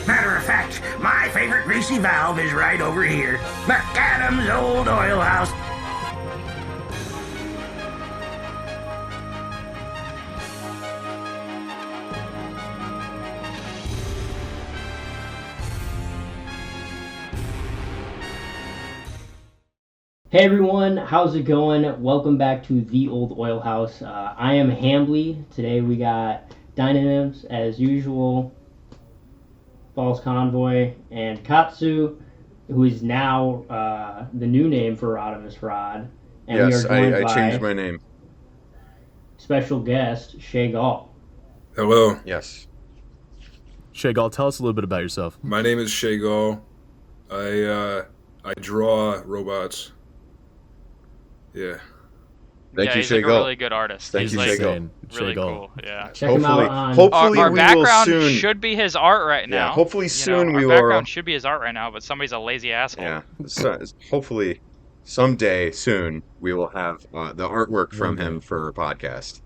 Matter of fact, my favorite greasy valve is right over here. McAdam's Old Oil House. Hey everyone, how's it going? Welcome back to The Old Oil House. I am Hambly. Today we got Dynamics as usual, False Convoy, and Katsu, who is now the new name for Rodimus Rod. And yes, we are joined I changed by my name. special guest, Shay Gall. Hello, Yes. ShayGart, tell us a little bit about yourself. my name is Shay Gall. I draw robots. Yeah. Thank you, he's Shay like a Gall. really good artist. Thank He's you, like Shay Gall. really ShayGart. cool. Yeah. Check him out on... Hopefully Our we background will soon. should be his art right now. Yeah, hopefully You soon know, we our will. background should be his art right now, but somebody's a lazy asshole. Yeah. So, hopefully, someday soon we will have the artwork from him for a podcast.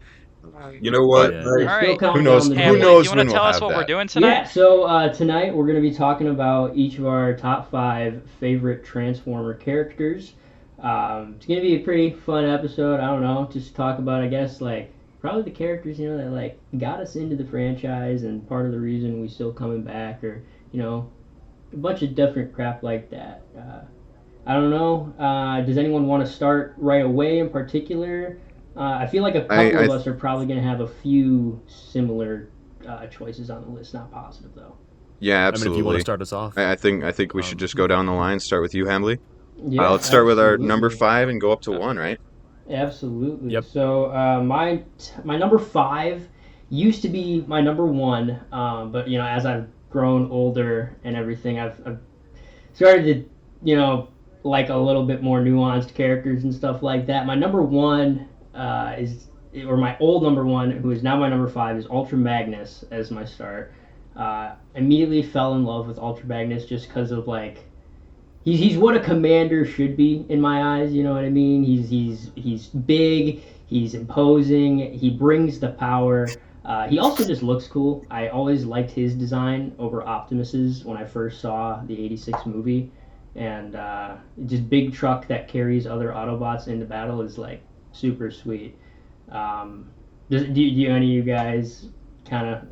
You know what? Yeah. Still Alright. counting Who knows- down the Hambly, who days. knows do you when want to we'll tell us have what we're that? doing tonight? Yeah, so tonight we're going to be talking about each of our top 5 favorite Transformer characters. It's going to be a pretty fun episode. I don't know, just talk about, I guess, like, probably the characters, you know, that, like, got us into the franchise and part of the reason we still coming back, or, you know, a bunch of different crap like that. I don't know. Does anyone want to start right away in particular? I feel like a couple of us are probably going to have a few similar choices on the list. Not positive, though. Yeah, I mean, absolutely. if you want to start us off. I think we should just go down the line. Start with you, Hambly. Yeah, Let's start with our absolutely. number 5 and go up to 1, right? Absolutely. Yep. So my number 5 used to be my number 1, but you know, as I've grown older and everything, I've started to, you know, like a little bit more nuanced characters and stuff like that. My number 1 or my old number 1, who is now my number 5, is Ultra Magnus as my start. Immediately fell in love with Ultra Magnus just because of, like, he's what a commander should be in my eyes. You know what I mean? He's big. He's imposing. He brings the power. He also just looks cool. I always liked his design over Optimus's when I first saw the '86 movie, and just big truck that carries other Autobots into battle is like super sweet. Do any of you guys kind of?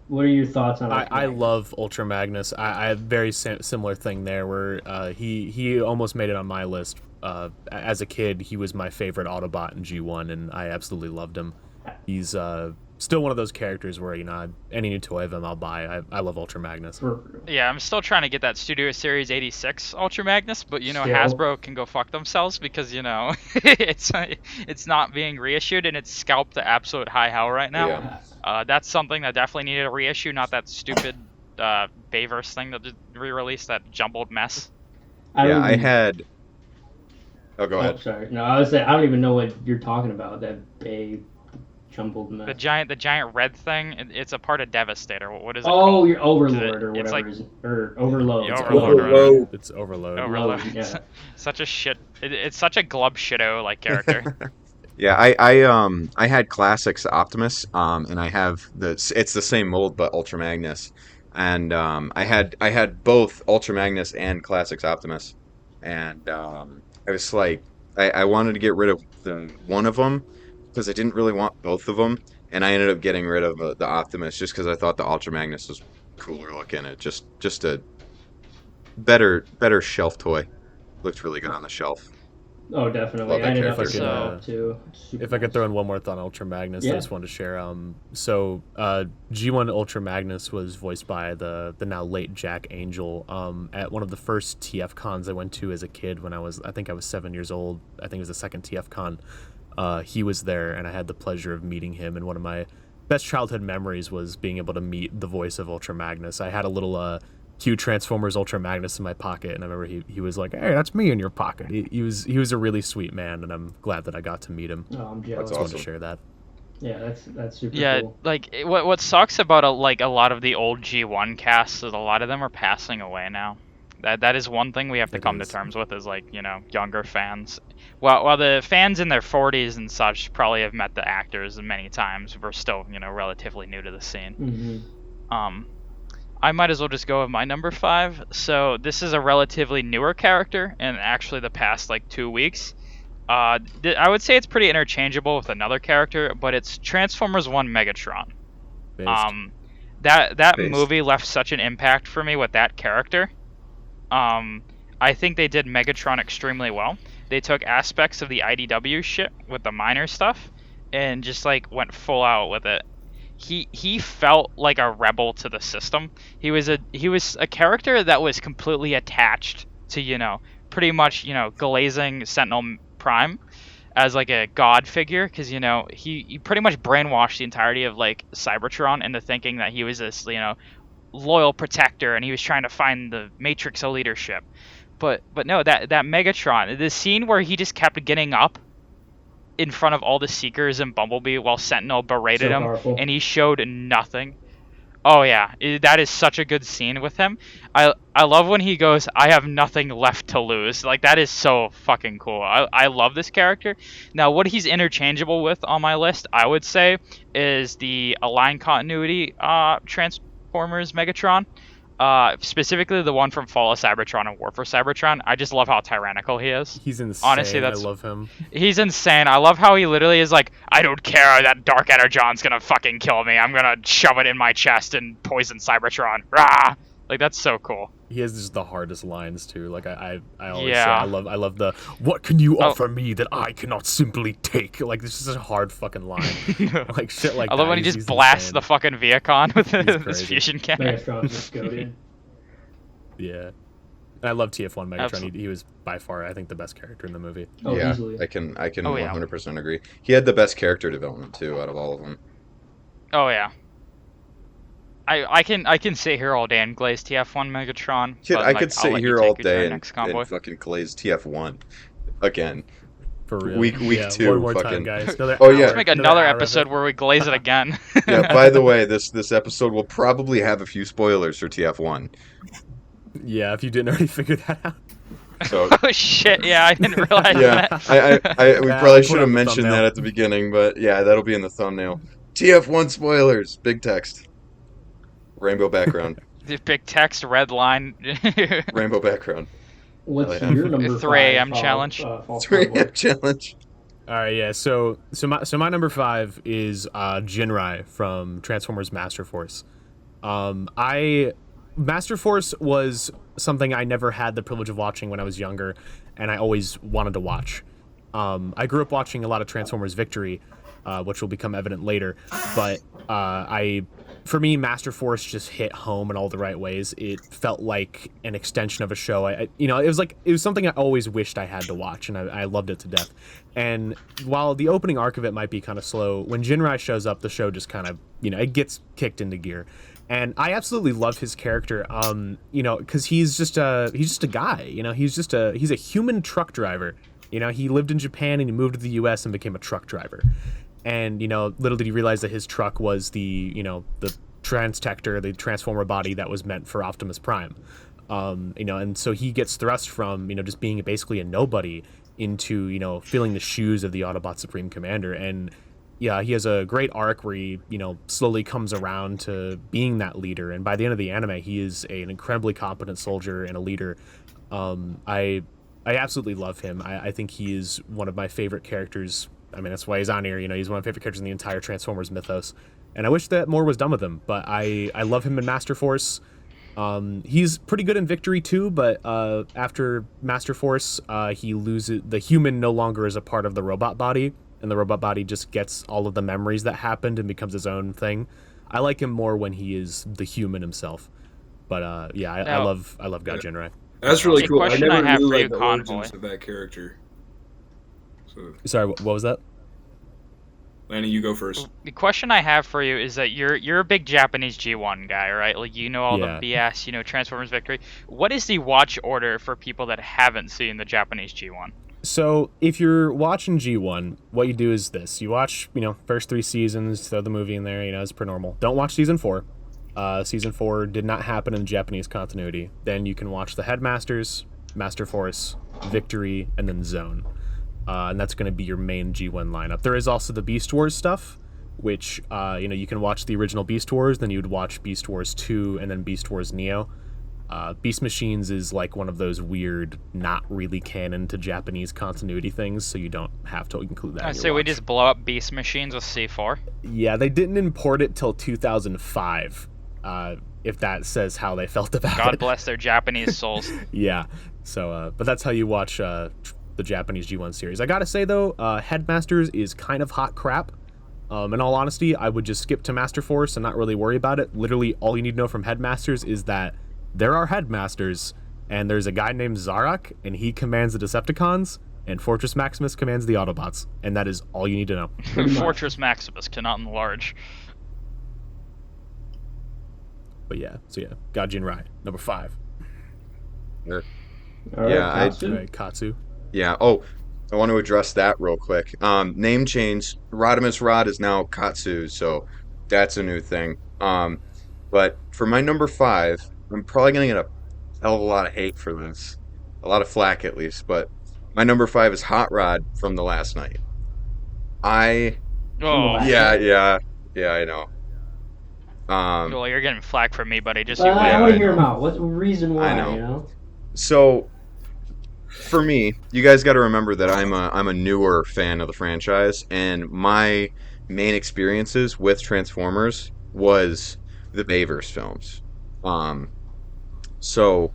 What are your thoughts on? I love Ultra Magnus. I have very similar thing there, where he almost made it on my list. As a kid, he was my favorite Autobot in G1, and I absolutely loved him. He's still one of those characters where, you know, any new toy of him I'll buy. I love Ultra Magnus. Yeah, I'm still trying to get that Studio Series 86 Ultra Magnus, but you know, Still. Hasbro can go fuck themselves because, you know, it's not being reissued and it's scalped to absolute high hell right now. Yeah. That's something that definitely needed a reissue, not that stupid Bayverse thing that just re-released, that jumbled mess. I had... Oh, go ahead. Sorry. No, I was saying I don't even know what you're talking about. That Bay jumbled mess. The giant red thing, it's a part of Devastator. What is it Oh, called? your Overlord or It's whatever, like- or Overload. Yeah, It's Overload. It's Overload. Overload. yeah. Such a shit. It's such a glub shitto like character. Yeah, I had Classics Optimus, and I have it's the same mold but Ultra Magnus, and I had both Ultra Magnus and Classics Optimus, and I was like I wanted to get rid of one of them because I didn't really want both of them, and I ended up getting rid of the Optimus just because I thought the Ultra Magnus was cooler looking. It just a better shelf toy, looked really good on the shelf. Oh, definitely. Love that I ended up character. with If I that could, too. Super If I could nice. throw in one more thought on Ultra Magnus, Yeah. I just wanted to share. So G1 Ultra Magnus was voiced by the now late Jack Angel. At one of the first TF cons I went to as a kid when I think I was 7 years old. I think it was the second TF con. He was there, and I had the pleasure of meeting him. And one of my best childhood memories was being able to meet the voice of Ultra Magnus. I had a little Q Transformers Ultra Magnus in my pocket, and I remember he was like, "Hey, that's me in your pocket." He was a really sweet man, and I'm glad that I got to meet him. Oh, I'm jealous. That's Just wanted awesome. to share that. Yeah, that's super Yeah, cool. like what sucks about a lot of the old G1 casts is a lot of them are passing away now. That is one thing we have to It come is. to terms with, is like, you know, younger fans. While the fans in their 40s and such probably have met the actors many times, we're still, you know, relatively new to the scene. Mm-hmm. I might as well just go with my number 5. So this is a relatively newer character, and actually the past like 2 weeks. I would say it's pretty interchangeable with another character, but it's Transformers 1 Megatron. Based. That Based. movie left such an impact for me with that character. I think they did Megatron extremely well. They took aspects of the IDW shit with the minor stuff and just like went full out with it. He felt like a rebel to the system. He was a character that was completely attached to, pretty much, glazing Sentinel Prime as like a god figure, because he pretty much brainwashed the entirety of like Cybertron into thinking that he was this loyal protector, and he was trying to find the matrix of leadership. But no, that Megatron, the scene where he just kept getting up in front of all the Seekers and Bumblebee while Sentinel berated So him, powerful. and he showed nothing. Oh yeah, that is such a good scene with him. I love when he goes, "I have nothing left to lose." Like, that is so fucking cool. I love this character. Now, what he's interchangeable with on my list, I would say, is the Align Continuity Transformers Megatron. Specifically the one from Fall of Cybertron and War for Cybertron. I just love how tyrannical he is. He's insane. Honestly, I love him. He's insane. I love how he literally is like, I don't care that Dark Energon's gonna fucking kill me. I'm gonna shove it in my chest and poison Cybertron. Rah! Like, that's so cool. He has just the hardest lines too. Like I always Yeah. say, I love the "What can you offer me that I cannot simply take?" Like, this is such a hard fucking line. Like shit like I that. love when he He's just blasts insane. the fucking Viacon with his crazy. fusion cannon. Megatron's just goated. Yeah. And I love TF1 Megatron. Absolutely. He was by far, I think, the best character in the movie. Oh, yeah, easily. I can Oh, yeah. 100% agree. He had the best character development too out of all of them. Oh yeah. I can sit here all day and glaze TF1 Megatron. Kid, but, I like, could I'll sit let you here take all your turn day next, Convoy. and fucking glaze TF1 again. For real. Week Yeah, two, one more fucking. time, guys. Another Oh, hour- yeah. Let's make another hour of episode it. where we glaze it again. Yeah. By the way, this episode will probably have a few spoilers for TF1. Yeah, if you didn't already figure that out. So Oh shit! Yeah, I didn't realize yeah, that. we Yeah, probably I'll should put it have on the mentioned thumbnail. that at the beginning, but yeah, that'll be in the thumbnail. TF1 spoilers, big text, rainbow background, The big text, red line. rainbow background. What's Oh, yeah. your number 3 5 a.m. challenge? False 3 Convoy? challenge. All right, yeah. So my number 5 is Jinrai from Transformers Master Force. Master Force was something I never had the privilege of watching when I was younger, and I always wanted to watch. I grew up watching a lot of Transformers Victory, which will become evident later. But for me, Master Force just hit home in all the right ways. It felt like an extension of a show. It was something I always wished I had to watch, and I loved it to death. And while the opening arc of it might be kind of slow, when Jinrai shows up, the show just kind of, it gets kicked into gear. And I absolutely love his character, because he's just a guy, he's a human truck driver. He lived in Japan and he moved to the U.S. and became a truck driver. And, little did he realize that his truck was the Transtector, the Transformer body that was meant for Optimus Prime. And so he gets thrust from, just being basically a nobody into, filling the shoes of the Autobot Supreme Commander. And yeah, he has a great arc where he, slowly comes around to being that leader. And by the end of the anime, he is an incredibly competent soldier and a leader. I absolutely love him. I think he is one of my favorite characters. I mean, that's why he's on here. He's one of my favorite characters in the entire Transformers mythos. And I wish that more was done with him. But I love him in Master Force. He's pretty good in Victory too, but after Master Force, he loses. The human no longer is a part of the robot body, and the robot body just gets all of the memories that happened and becomes his own thing. I like him more when he is the human himself. But I love God Jinrai. That's really A cool. I question never I have knew for you, the Convoy. origins of that character. So, Sorry, what was that? Lanny, you go first. The question I have for you is that you're a big Japanese G1 guy, right? Like, all Yeah. the BS, Transformers Victory. What is the watch order for people that haven't seen the Japanese G1? So if you're watching G1, what you do is this: you watch, first 3 seasons, throw the movie in there, as per normal. Don't watch season 4. Season 4 did not happen in the Japanese continuity. Then you can watch the Headmasters, Master Force, Victory, and then Zone. And that's going to be your main G1 lineup. There is also the Beast Wars stuff, which you can watch the original Beast Wars, then you'd watch Beast Wars 2, and then Beast Wars Neo. Beast Machines is like one of those weird, not really canon to Japanese continuity things, so you don't have to include that. So we just blow up Beast Machines with C4. Yeah, they didn't import it till 2005. If that says how they felt about it. God bless their Japanese souls. Yeah. So, but that's how you watch the Japanese G1 series. I gotta say though, Headmasters is kind of hot crap. In all honesty, I would just skip to Master Force and not really worry about it. Literally, all you need to know from Headmasters is that there are Headmasters, and there's a guy named Zarak, and he commands the Decepticons, and Fortress Maximus commands the Autobots, and that is all you need to know. Fortress Maximus cannot enlarge. But yeah, Gajin Rai, number 5. Sure. All right, Yeah, Katsu. Right, Katsu. Yeah. Oh, I want to address that real quick. Name change. Rodimus Rod is now Katsu, so that's a new thing. But for my number 5, I'm probably gonna get a hell of a lot of hate for this, a lot of flack at least. But my number 5 is Hot Rod from the last night. Oh, Yeah, I know. well, you're getting flack from me, buddy. Just I you wait. want to hear him out. What's the reason why? I know. You know? So, for me, you guys got to remember that I'm a newer fan of the franchise, and my main experiences with Transformers was the Bayverse films. So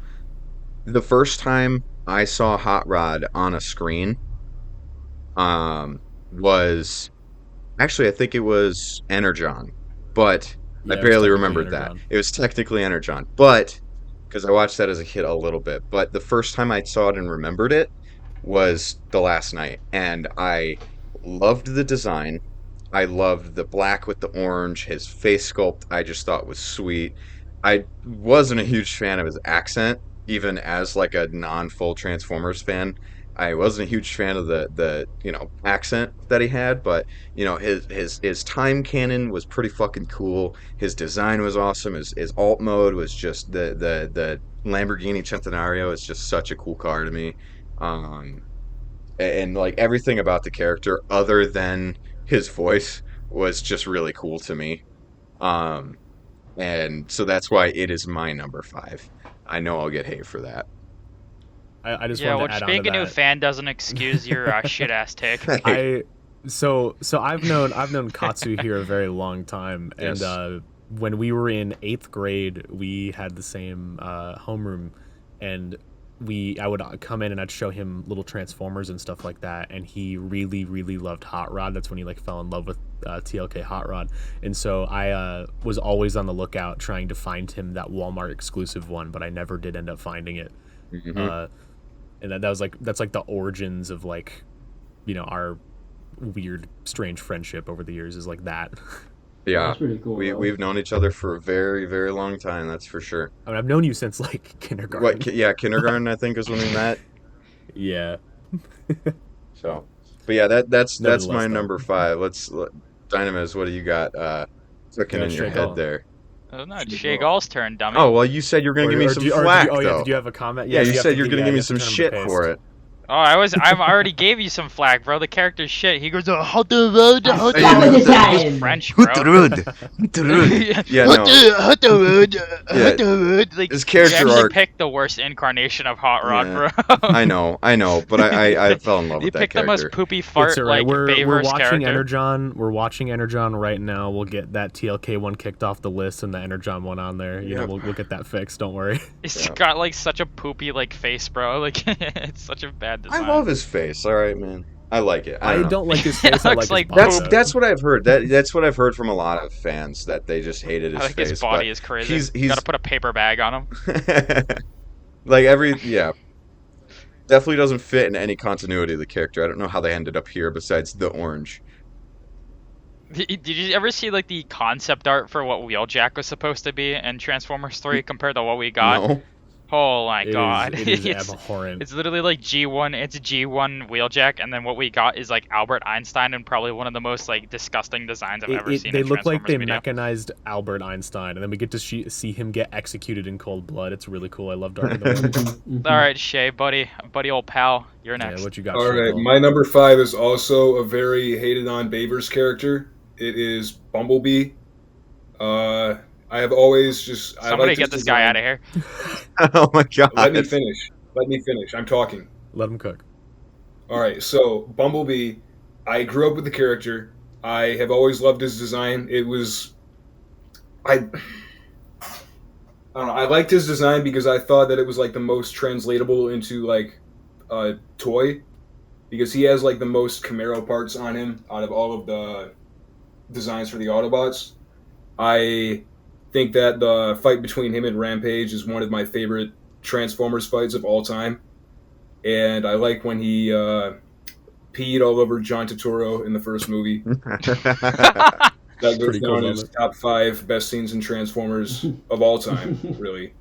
the first time I saw Hot Rod on a screen, was actually I think it was Energon, but Yeah, I it was barely technically remembered that. Energon. It was technically Energon, but because I watched that as a kid a little bit. But the first time I saw it and remembered it was the last night, and I loved the design. I loved the black with the orange. His face sculpt I just thought was sweet. I wasn't a huge fan of his accent, even as like a non-full Transformers fan. I wasn't a huge fan of the accent that he had, but his time cannon was pretty fucking cool. His design was awesome. His alt mode was just the Lamborghini Centenario is just such a cool car to me. And like everything about the character other than his voice was just really cool to me. And so that's why it is my number 5. I know I'll get hate for that. I just Yeah, wanted to which add being on a to new that. fan doesn't excuse your shit ass take. So I've known Katsu here a very long time, Yes. and when we were in 8th grade, we had the same homeroom, and I would come in and I'd show him little Transformers and stuff like that, and he really, really loved Hot Rod. That's when he like fell in love with TLK Hot Rod, and so I was always on the lookout trying to find him that Walmart exclusive one, but I never did end up finding it. Mhm. And that's like the origins of like, our weird, strange friendship over the years is like that. Yeah, That's pretty cool. though. we've known each other for a very, very long time. That's for sure. I mean, I've known you since like kindergarten. Yeah, kindergarten I think is when we met. Yeah. So, but yeah, that's Nevertheless, my though. number 5. Dynamos, what do you got cooking Yeah, in your Shay head Gall. there? Oh, no, it's Shay Gall's turn, dummy. Oh well, you said you were gonna give me some flack though. Did you have a comment? Yeah, you have said to you're gonna yeah, give me you have some to turn shit him to for paste. it. Oh, I already gave you some flack, bro. The character's shit. He goes, "Hot the road, hot the Stop road." with this He's guy. French, bro. Yeah, no. Hot the road, Yeah, hot the road. Like, his character you actually arc- picked the worst incarnation of Hot Rod, Yeah, bro. I know, but I fell in love You with that picked the character. most poopy fart It's all right. like We're Bayverse watching character. Energon. We're watching Energon right now. We'll get that TLK one kicked off the list and the Energon one on there. Yep. We'll get that fixed. Don't worry. He's Yeah. got like such a poopy like face, bro. Like it's such a bad design. I love his face. All right, man. I like it. I know. don't like his It face. I looks like like his body. That's what I've heard. That's what I've heard from a lot of fans that they just hated his I think face. his body but is crazy. he's- Gotta put a paper bag on him. like definitely doesn't fit in any continuity of the character. I don't know how they ended up here besides the orange. Did you ever see like the concept art for what Wheeljack was supposed to be in Transformers 3 compared to what we got? No. Oh my It is- god. it is it's, abhorrent. it's literally like G1, it's G1 Wheeljack, and then what we got is like Albert Einstein, and probably one of the most like disgusting designs I've ever seen They in look like Transformers they media. mechanized Albert Einstein, and then we get to see him get executed in cold blood. It's really cool. I love Dark of the Moon. Alright, Shay, buddy old pal, you're Yeah, next. what you got? All right, Shayville? my number 5 is also a very hated on Bayverse character. it is Bumblebee. I have always just I Somebody liked his get this guy design. out of here. Oh my god. Let me finish. Let me finish. I'm talking. Let him cook. All right. So Bumblebee, I grew up with the character. I have always loved his design. It was I don't know. I liked his design because I thought that it was like the most translatable into like a toy because he has like the most Camaro parts on him out of all of the designs for the Autobots. I think that the fight between him and Rampage is one of my favorite Transformers fights of all time. And I like when he peed all over John Turturro in the first movie. That goes Pretty cool down as moment. top 5 best scenes in Transformers of all time, really.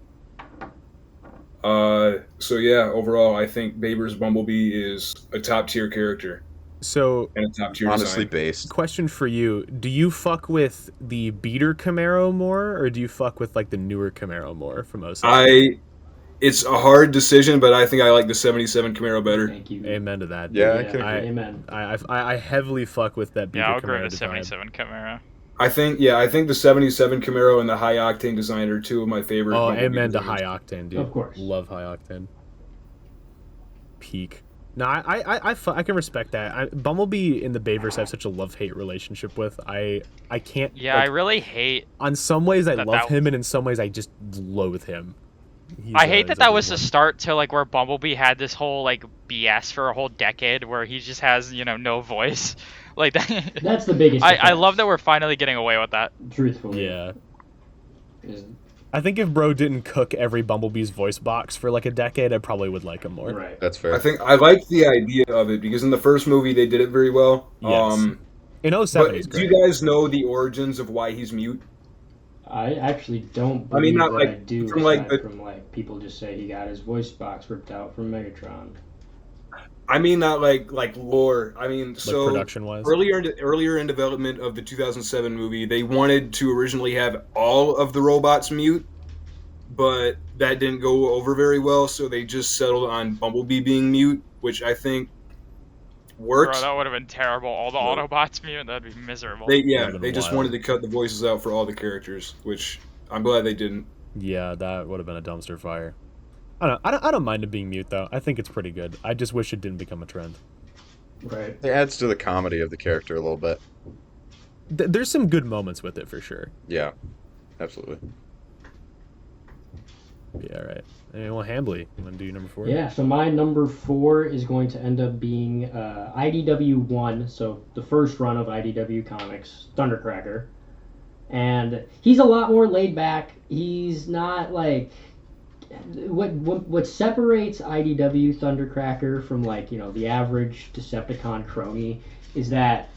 So yeah, overall, I think Baber's Bumblebee is a top tier character So, and a top tier Honestly design. based. question for you: do you fuck with the beater Camaro more, or do you fuck with like the newer Camaro more from 07? It's a hard decision, but I think I like the '77 Camaro better. Thank you. Amen to that. Yeah, dude. I can agree. Amen. I heavily fuck with that beater Yeah, I'll agree Camaro with the design. 77 Camaro. I think the '77 Camaro and the high octane design are two of my favorite. Oh, Bumblebee amen to designs. high octane, dude. Of course. Love high octane. Peak. No, I can respect that. Bumblebee in the Bayverse I have such a love-hate relationship with. I can't. Yeah, like, I really hate. on some ways I that love that- him, and in some ways I just loathe him. I hate that he's a was weird the one. start to like where Bumblebee had this whole like BS for a whole decade where he just has no voice like that. That's the biggest. I offense, love that we're finally getting away with that. Truthfully. Yeah. Is- I think if bro didn't cook every Bumblebee's voice box for like a decade, I probably would like him more. Right. That's fair. I think I like the idea of it because in the first movie they did it very well. Yes. In 07 But he's do great. you guys know the origins of why he's mute? I actually don't I mean, believe not that like- I do. from, like, aside the- from like people just say he got his voice box ripped out from Megatron. I mean, not like lore. I mean, so production wise. earlier in development of the 2007 movie, they wanted to originally have all of the robots mute, but that didn't go over very well. So they just settled on Bumblebee being mute, which I think Bro, works. that would have been terrible. All the No. Autobots mute, that'd be miserable. They Would've been just wild. wanted to cut the voices out for all the characters, which I'm glad they didn't. Yeah, that would have been a dumpster fire. I don't mind it being mute though. I think it's pretty good. I just wish it didn't become a trend. Right. It adds to the comedy of the character a little bit. There's some good moments with it for sure. Yeah, absolutely. Yeah, right. Well, Hambly, you want to do your number 4? Yeah, so my number 4 is going to end up being IDW 1, so the first run of IDW Comics, Thundercracker. And he's a lot more laid back. He's not like what separates IDW Thundercracker from like, the average Decepticon crony is that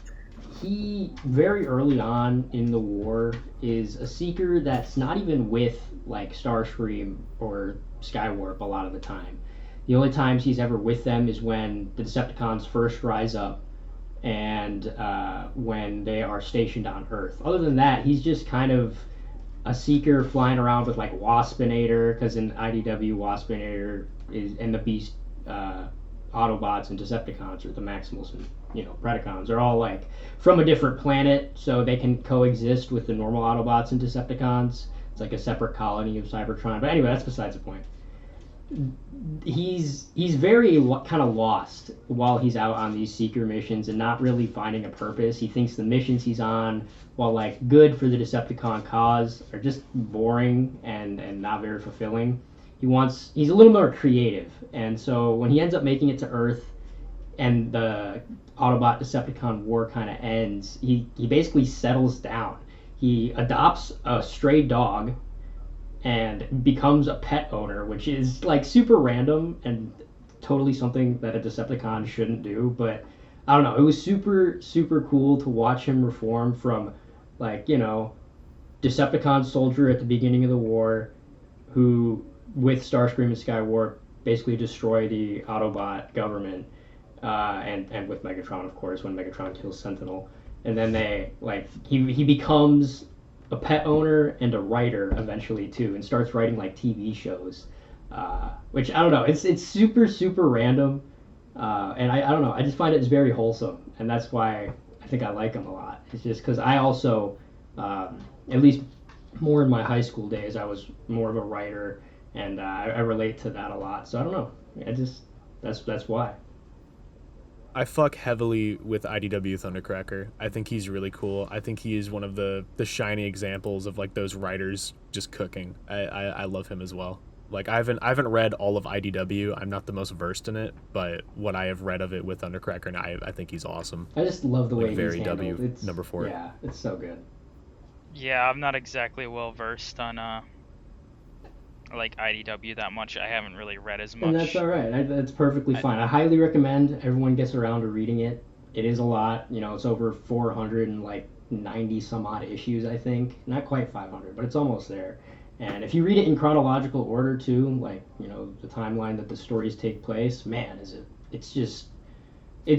he very early on in the war is a seeker that's not even with like Starscream or Skywarp a lot of the time. The only times he's ever with them is when the Decepticons first rise up and when they are stationed on Earth. Other than that, he's just kind of a seeker flying around with like Waspinator, because in IDW Waspinator is and the Beast Autobots and Decepticons, or the Maximals and Predacons, are all like from a different planet, so they can coexist with the normal Autobots and Decepticons. It's like a separate colony of Cybertron. But anyway, that's besides the point. He's very kind of lost while he's out on these seeker missions and not really finding a purpose. He thinks the missions he's on, while like good for the Decepticon cause, are just boring and not very fulfilling. He's a little more creative, and so when he ends up making it to Earth and the Autobot Decepticon war kind of ends, he basically settles down. He adopts a stray dog and becomes a pet owner, which is like super random and totally something that a Decepticon shouldn't do. But I don't know, it was super, super cool to watch him reform from like, Decepticon soldier at the beginning of the war who, with Starscream and Skywarp, basically destroy the Autobot government, and with Megatron, of course, when Megatron kills Sentinel. And then he becomes a pet owner and a writer eventually too, and starts writing like TV shows, which I don't know. It's super, super random, and I don't know. I just find it very wholesome, and that's why I think I like him a lot. It's just because I also, at least more in my high school days, I was more of a writer, and I relate to that a lot. So I don't know. I just that's why. I fuck heavily with IDW Thundercracker. I think he's really cool. I think he is one of the shiny examples of like those writers just cooking. I love him as well. Like I haven't read all of IDW. I'm not the most versed in it, but what I have read of it with Thundercracker, and I think he's awesome. I just love the way Like he's very handled. W It's, number 4. Yeah, it's so good. Yeah, I'm not exactly well versed on like IDW that much. I haven't really read as much. And that's all right. That's perfectly fine. I highly recommend everyone gets around to reading it. It is a lot. You know, it's over 490 some odd issues, I think. Not quite 500, but it's almost there. And if you read it in chronological order too, like, you know, the timeline that the stories take place, man, it's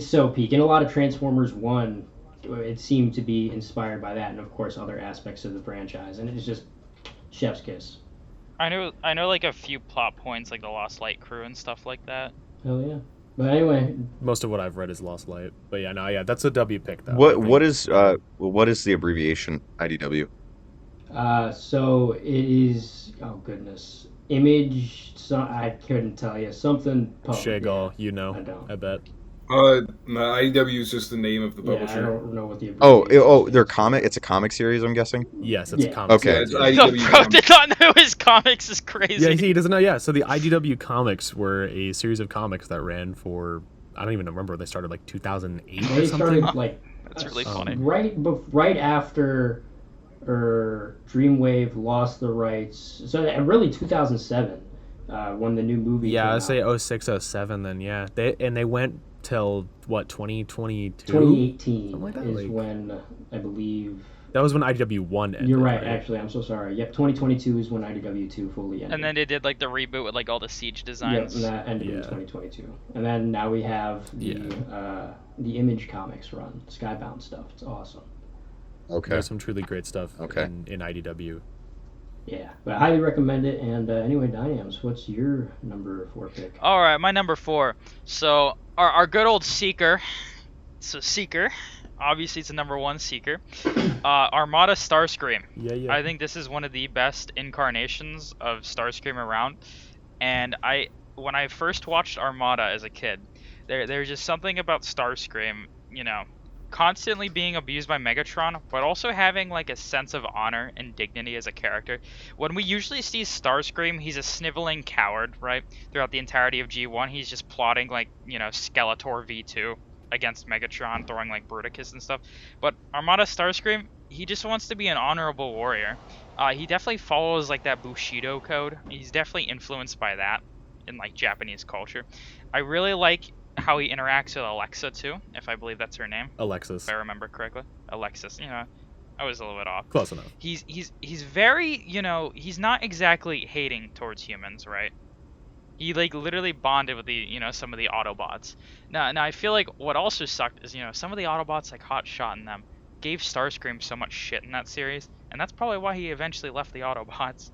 so peak. And a lot of Transformers 1, it seemed to be inspired by that, and of course other aspects of the franchise. And it's just chef's kiss. I know like a few plot points like the Lost Light crew and stuff like that. Hell yeah. But anyway, Most of what I've read is Lost Light. But yeah, that's a W pick though. What is the abbreviation IDW? so it is. Oh goodness, Image. So I couldn't tell you something. Shay Gall, you know. I don't. I bet. My IDW is just the name of the Yeah, I publisher. don't know what the. Oh, abbreviation is. they're comic. It's a comic series, I'm guessing. Yes, it's Yeah. a comic. Okay. Yeah, it's series. The IDW. bro did not know his comics is crazy. Yeah, he doesn't know. Yeah, so the IDW comics were a series of comics that ran for, I don't even remember. They started like 2008 They or something. started like That's really funny. right after, Dreamwave lost the rights. So really 2007, when the new movie. Yeah, came I'd say out. 06, 07 then, yeah. They went till, what, 2022? 2018 Something like that, is like- when I believe. That was when IDW 1 ended. You're right. Actually, I'm so sorry. Yep, 2022 is when IDW 2 fully ended. And then they did like the reboot with like all the siege Yep, designs. and that ended in Yeah. 2022. And then now we have Yeah. the Image Comics run, Skybound stuff. It's awesome. Okay. There's some truly great stuff Okay. in IDW. Yeah, but I highly recommend it. And anyway, Dynams, what's your number 4 pick? All right, my number 4. So our good old Seeker. So Seeker, obviously it's a number 1 Seeker. Armada Starscream. Yeah. I think this is one of the best incarnations of Starscream around. And when I first watched Armada as a kid, there's just something about Starscream, you know, constantly being abused by Megatron, but also having like a sense of honor and dignity as a character. When we usually see Starscream, he's a sniveling coward, right? Throughout the entirety of G1, he's just plotting like, you know, Skeletor V2 against Megatron, throwing like Bruticus and stuff. But Armada Starscream, he just wants to be an honorable warrior. He definitely follows like that Bushido code. He's definitely influenced by that in like Japanese culture. I really like how he interacts with Alexa too, if I believe that's her name, Alexis. if I remember correctly. Alexis, you know, I was a little bit off. Close enough. He's very, you know, he's not exactly hating towards humans, right? He like literally bonded with the, you know, some of the Autobots. Now I feel like what also sucked is, you know, some of the Autobots like Hot Shot and them gave Starscream so much shit in that series, and that's probably why he eventually left the Autobots,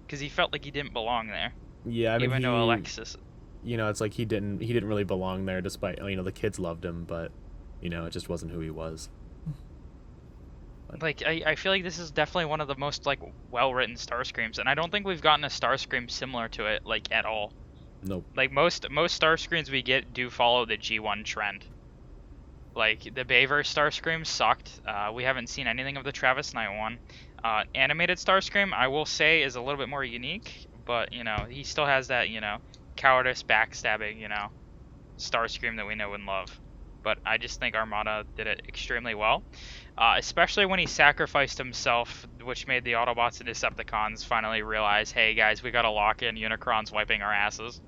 because he felt like he didn't belong there. Yeah, I mean, Even though Alexis, you know, it's like he didn't really belong there, despite, you know, the kids loved him, but, you know, it just wasn't who he was. like I feel like this is definitely one of the most like well-written Starscreams, and I don't think we've gotten a Starscream similar to it like at all. Nope. Like most Starscreams we get do follow the G1 trend. Like the Bayverse Starscream sucked. We haven't seen anything of the Travis Knight one. Animated Starscream, I will say, is a little bit more unique, but you know, he still has that, you know, cowardice, backstabbing, you know, Starscream that we know and love. But I just think Armada did it extremely well, especially when he sacrificed himself, which made the Autobots and Decepticons finally realize, hey guys, we gotta lock in. Unicron's wiping our asses.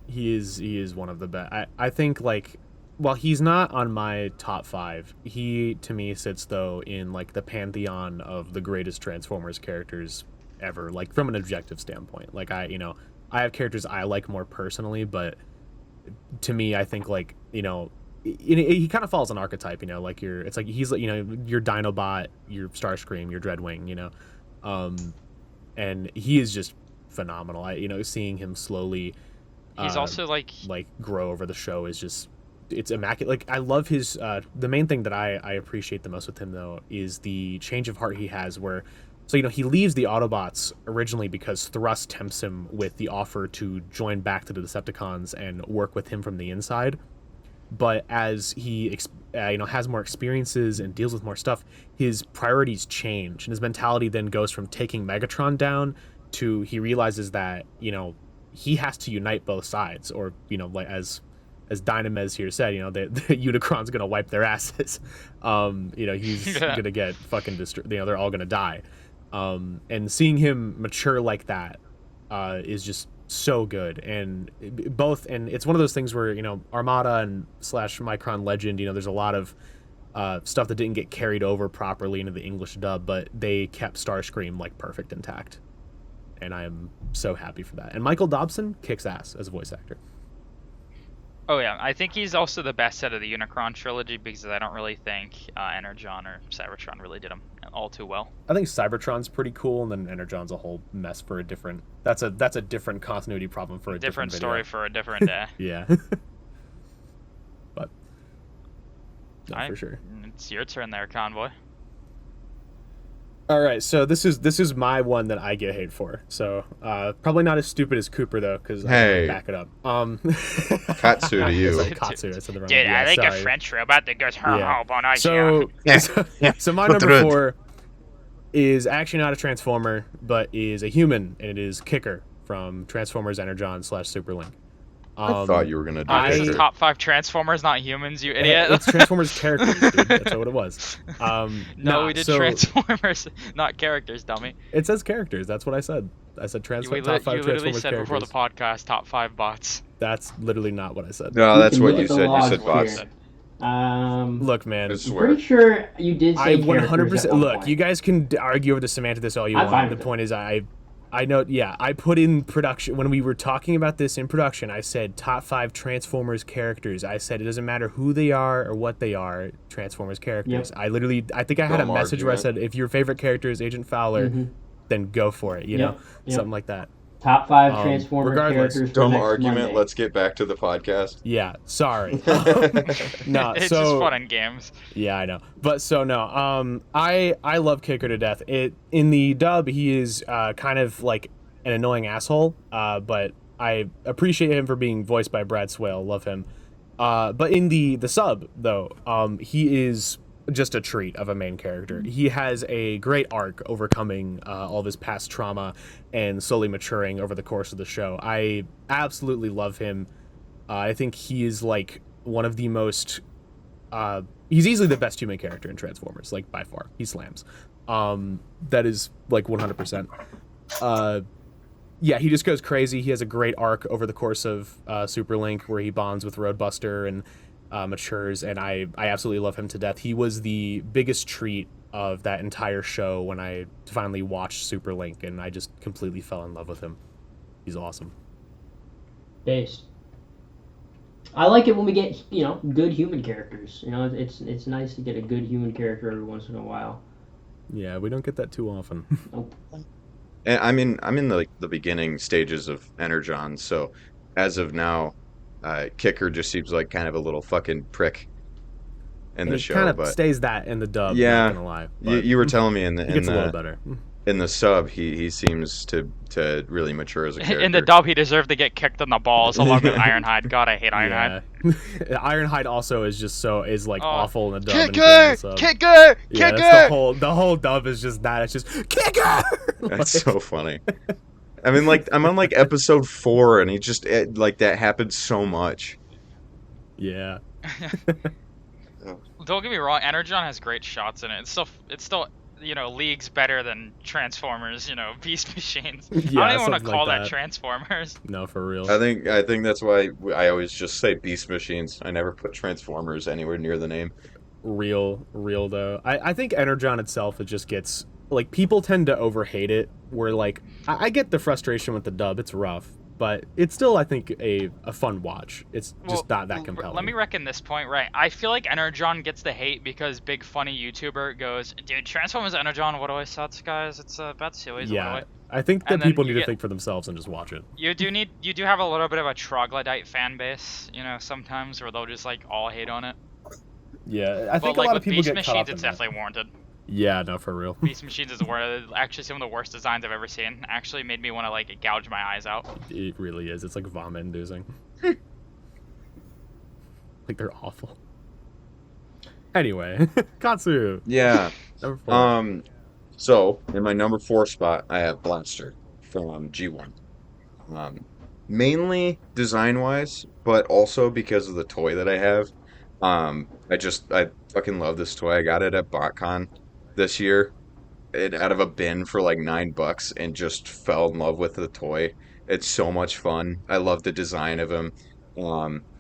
He is one of the best. I think, like, while he's not on my top 5, he to me sits though in like the pantheon of the greatest Transformers characters ever, like from an objective standpoint. Like I have characters I like more personally, but to me, I think, like, you know, he kind of follows an archetype, you know, like it's like he's like, you know, your Dinobot, your Starscream, your Dreadwing, you know, and he is just phenomenal. You know, seeing him slowly He's also like grow over the show is just it's immaculate. Like, I love his the main thing that I appreciate the most with him, though, is the change of heart he has, where so he leaves the Autobots originally because Thrust tempts him with the offer to join back to the Decepticons and work with him from the inside. But as he has more experiences and deals with more stuff, his priorities change, and his mentality then goes from taking Megatron down to he realizes that he has to unite both sides, or like as Dynamez here said, the Unicron's gonna wipe their asses. He's gonna get fucking destroyed. They're all gonna die. And seeing him mature like that is just so good. And it's one of those things where Armada and / Micron Legend, there's a lot of stuff that didn't get carried over properly into the English dub, but they kept Starscream like perfect intact, and I am so happy for that. And Michael Dobson kicks ass as a voice actor. Oh yeah, I think he's also the best out of the Unicron trilogy, because I don't really think Energon or Cybertron really did him all too well. I think Cybertron's pretty cool, and then Energon's a whole mess for a different. That's a different continuity problem for a different story video. for a different day. Yeah. But no, for sure. It's your turn there, Convoy. All right, so this is my one that I get hate for. So probably not as stupid as Cooper though, because Hey. I back it up. Katsu to you. Katsu, I said the wrong Dude, one. I think sorry. a French robot that goes Yeah. on a So my number 4 is actually not a Transformer, but is a human, and it is Kicker from Transformers Energon / Superlink. I thought you were gonna do This Kicker. is top 5 Transformers, not humans, you idiot. It's Transformers characters, dude. That's what it was. No, we did Transformers, not characters, dummy. It says characters. That's what I said. I said top 5 You literally Transformers said characters. before the podcast, top 5 bots. That's literally not what I said. No, that's can what look you at the said. You logs said bots. here. Look, man. I I'm swear. pretty sure you did say I characters 100%. at one Look, point. you guys can argue over the semantics all you I'm fine want. The with it. point is, I know. Yeah, I put in production when we were talking about this in production. I said top 5 Transformers characters. I said it doesn't matter who they are or what they are. Transformers characters. Yep. I think I had a Dumb message where I argument. said if your favorite character is Agent Fowler, then go for it. You know, Yep. something like that. Top 5 Transformers regardless, characters for Dumb next argument. Monday. Let's get back to the podcast. Yeah, sorry. No, It's so just fun in games. yeah, I know. But so no, I love Kicker to death. In the dub, he is kind of like an annoying asshole. But I appreciate him for being voiced by Brad Swale. Love him. But in the sub though, he is just a treat of a main character. He has a great arc overcoming all of his past trauma and slowly maturing over the course of the show. I absolutely love him. I think he is like one of the most he's easily the best human character in Transformers, like by far. He slams. That is like 100%. Yeah, he just goes crazy. He has a great arc over the course of Superlink where he bonds with Roadbuster and matures, and I absolutely love him to death. He was the biggest treat of that entire show when I finally watched Superlink, and I just completely fell in love with him. He's awesome. Based. I like it when we get good human characters. It's nice to get a good human character every once in a while. Yeah, we don't get that too often. Nope. And I'm in the beginning stages of Energon, so as of now, Kicker just seems like kind of a little fucking prick in the And show. kind of But stays that in the dub. Yeah, not gonna lie. But you were telling me in he gets a little better. the sub, he seems to really mature as a character. In the dub, he deserved to get kicked in the balls along with Ironhide. God, I hate Ironhide. Yeah. Ironhide also is just awful in the dub. and Kicker! in the sub. Kicker! Yeah, Kicker! that's the whole dub is just that. It's just Kicker. That's so funny. I mean, like I'm on like episode 4, and like that happened so much. Yeah. Don't get me wrong, Energon has great shots in it. It's still leagues better than Transformers, Beast Machines. Yeah, I don't even want to something call like that that. Transformers. No, for real. I think that's why I always just say Beast Machines. I never put Transformers anywhere near the name. Real though. I think Energon itself, it just gets like people tend to overhate it. Where like I get the frustration with the dub. It's rough, but it's still I think a fun watch. It's just not that compelling. Let me reckon this point right. I feel like Energon gets the hate because big funny YouTuber goes, dude, Transformers Energon, what do I say, guys? It's about series. Yeah, I think that And then people you need to get- think for themselves and just watch it. You do have a little bit of a troglodyte fan base, you know, sometimes where they'll just like all hate on it. Yeah, I think But like a lot with of people Beast get caught Machines, up in it's that. definitely warranted. Yeah, no, for real. Beast Machines is actually some of the worst designs I've ever seen. Actually made me want to like gouge my eyes out. It really is. It's like vomit-inducing. Like they're awful. Anyway, Katsu. Yeah. Number 4. So in my number 4 spot, I have Blaster from G1. Mainly design-wise, but also because of the toy that I have. I fucking love this toy. I got it at BotCon this year, out of a bin for like $9, and just fell in love with the toy. It's so much fun. I love the design of him.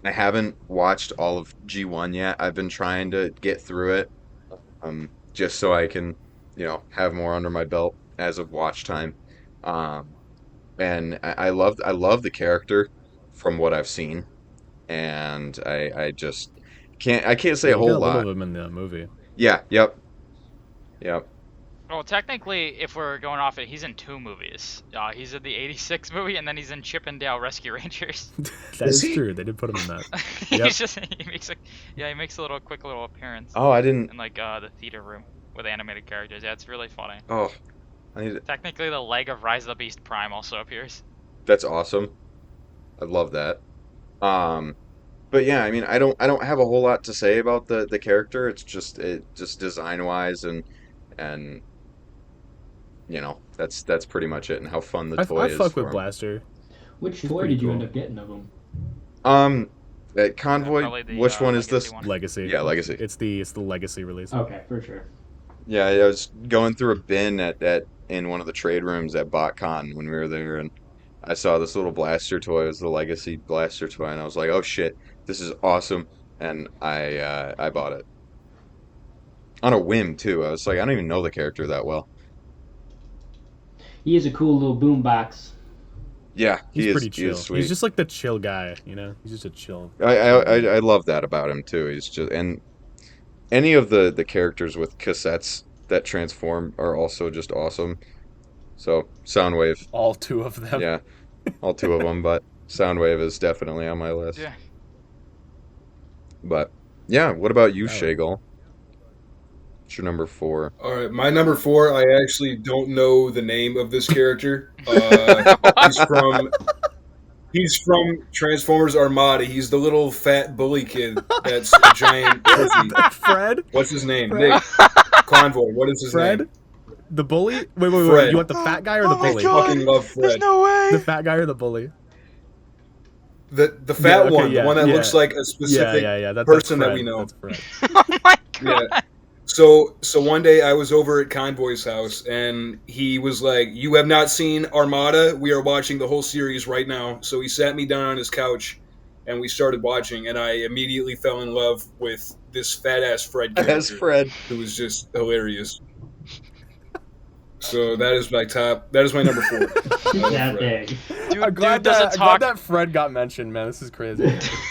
I haven't watched all of G1 yet. I've been trying to get through it, just so I can, have more under my belt as of watch time. And I love the character from what I've seen, and I just can't say a You whole got a little lot. of him in the movie. Yeah, yep. Well, technically, if we're going off it, he's in 2 movies. He's in the '86 movie, and then he's in Chip and Dale Rescue Rangers. That Is is he? true. They did put him in that. He Yep. makes a quick little appearance Oh, I didn't. in like the theater room with animated characters. Yeah, it's really funny. Oh, I need. Technically, the leg of Rise of the Beast Prime also appears. That's awesome. I love that. But yeah, I mean, I don't have a whole lot to say about the character. It's just design wise and that's pretty much it, and how fun the toy I is fuck for with him. Blaster. Which He's toy pretty did you cool. end up getting of him? At Convoy, Probably the, which one is Legacy this? one. Legacy. Yeah, Legacy. It's the Legacy release. Okay, for sure. Yeah, I was going through a bin at in one of the trade rooms at BotCon when we were there, and I saw this little blaster toy. It was the Legacy blaster toy, and I was like, "Oh shit, this is awesome!" And I bought it on a whim too. I was like, I don't even know the character that well. He is a cool little boombox. Yeah, He's pretty he chill. is sweet. He's just like the chill guy, you know? He's just a chill. I love that about him too. He's just, and any of the characters with cassettes that transform are also just awesome. So Soundwave, All 2 of them. yeah, all 2 of them, but Soundwave is definitely on my list. Yeah. But yeah, what about you, Oh. ShayGart? What's your number 4? All right, my number 4. I actually don't know the name of this character. He's from Transformers Armada. He's the little fat bully kid that's a giant pussy. Fred? What's his name? Fred? Nick Convoy. What is his Fred? name? The bully? Wait. Fred. You want the fat guy or the Oh my bully? God. Fucking love Fred. way. The fat guy or the bully? The fat Yeah, okay, one, yeah, the one that yeah. looks like a specific Yeah. That's person Fred. that we know. That's Fred. Oh my god. Yeah. So one day I was over at Convoy's house and he was like, "You have not seen Armada? We are watching the whole series right now." So he sat me down on his couch and we started watching, and I immediately fell in love with this fat ass Fred character As Fred. who was just hilarious. So that is my number 4. I love That Fred. thing. I'm glad that Fred got mentioned, man. This is crazy.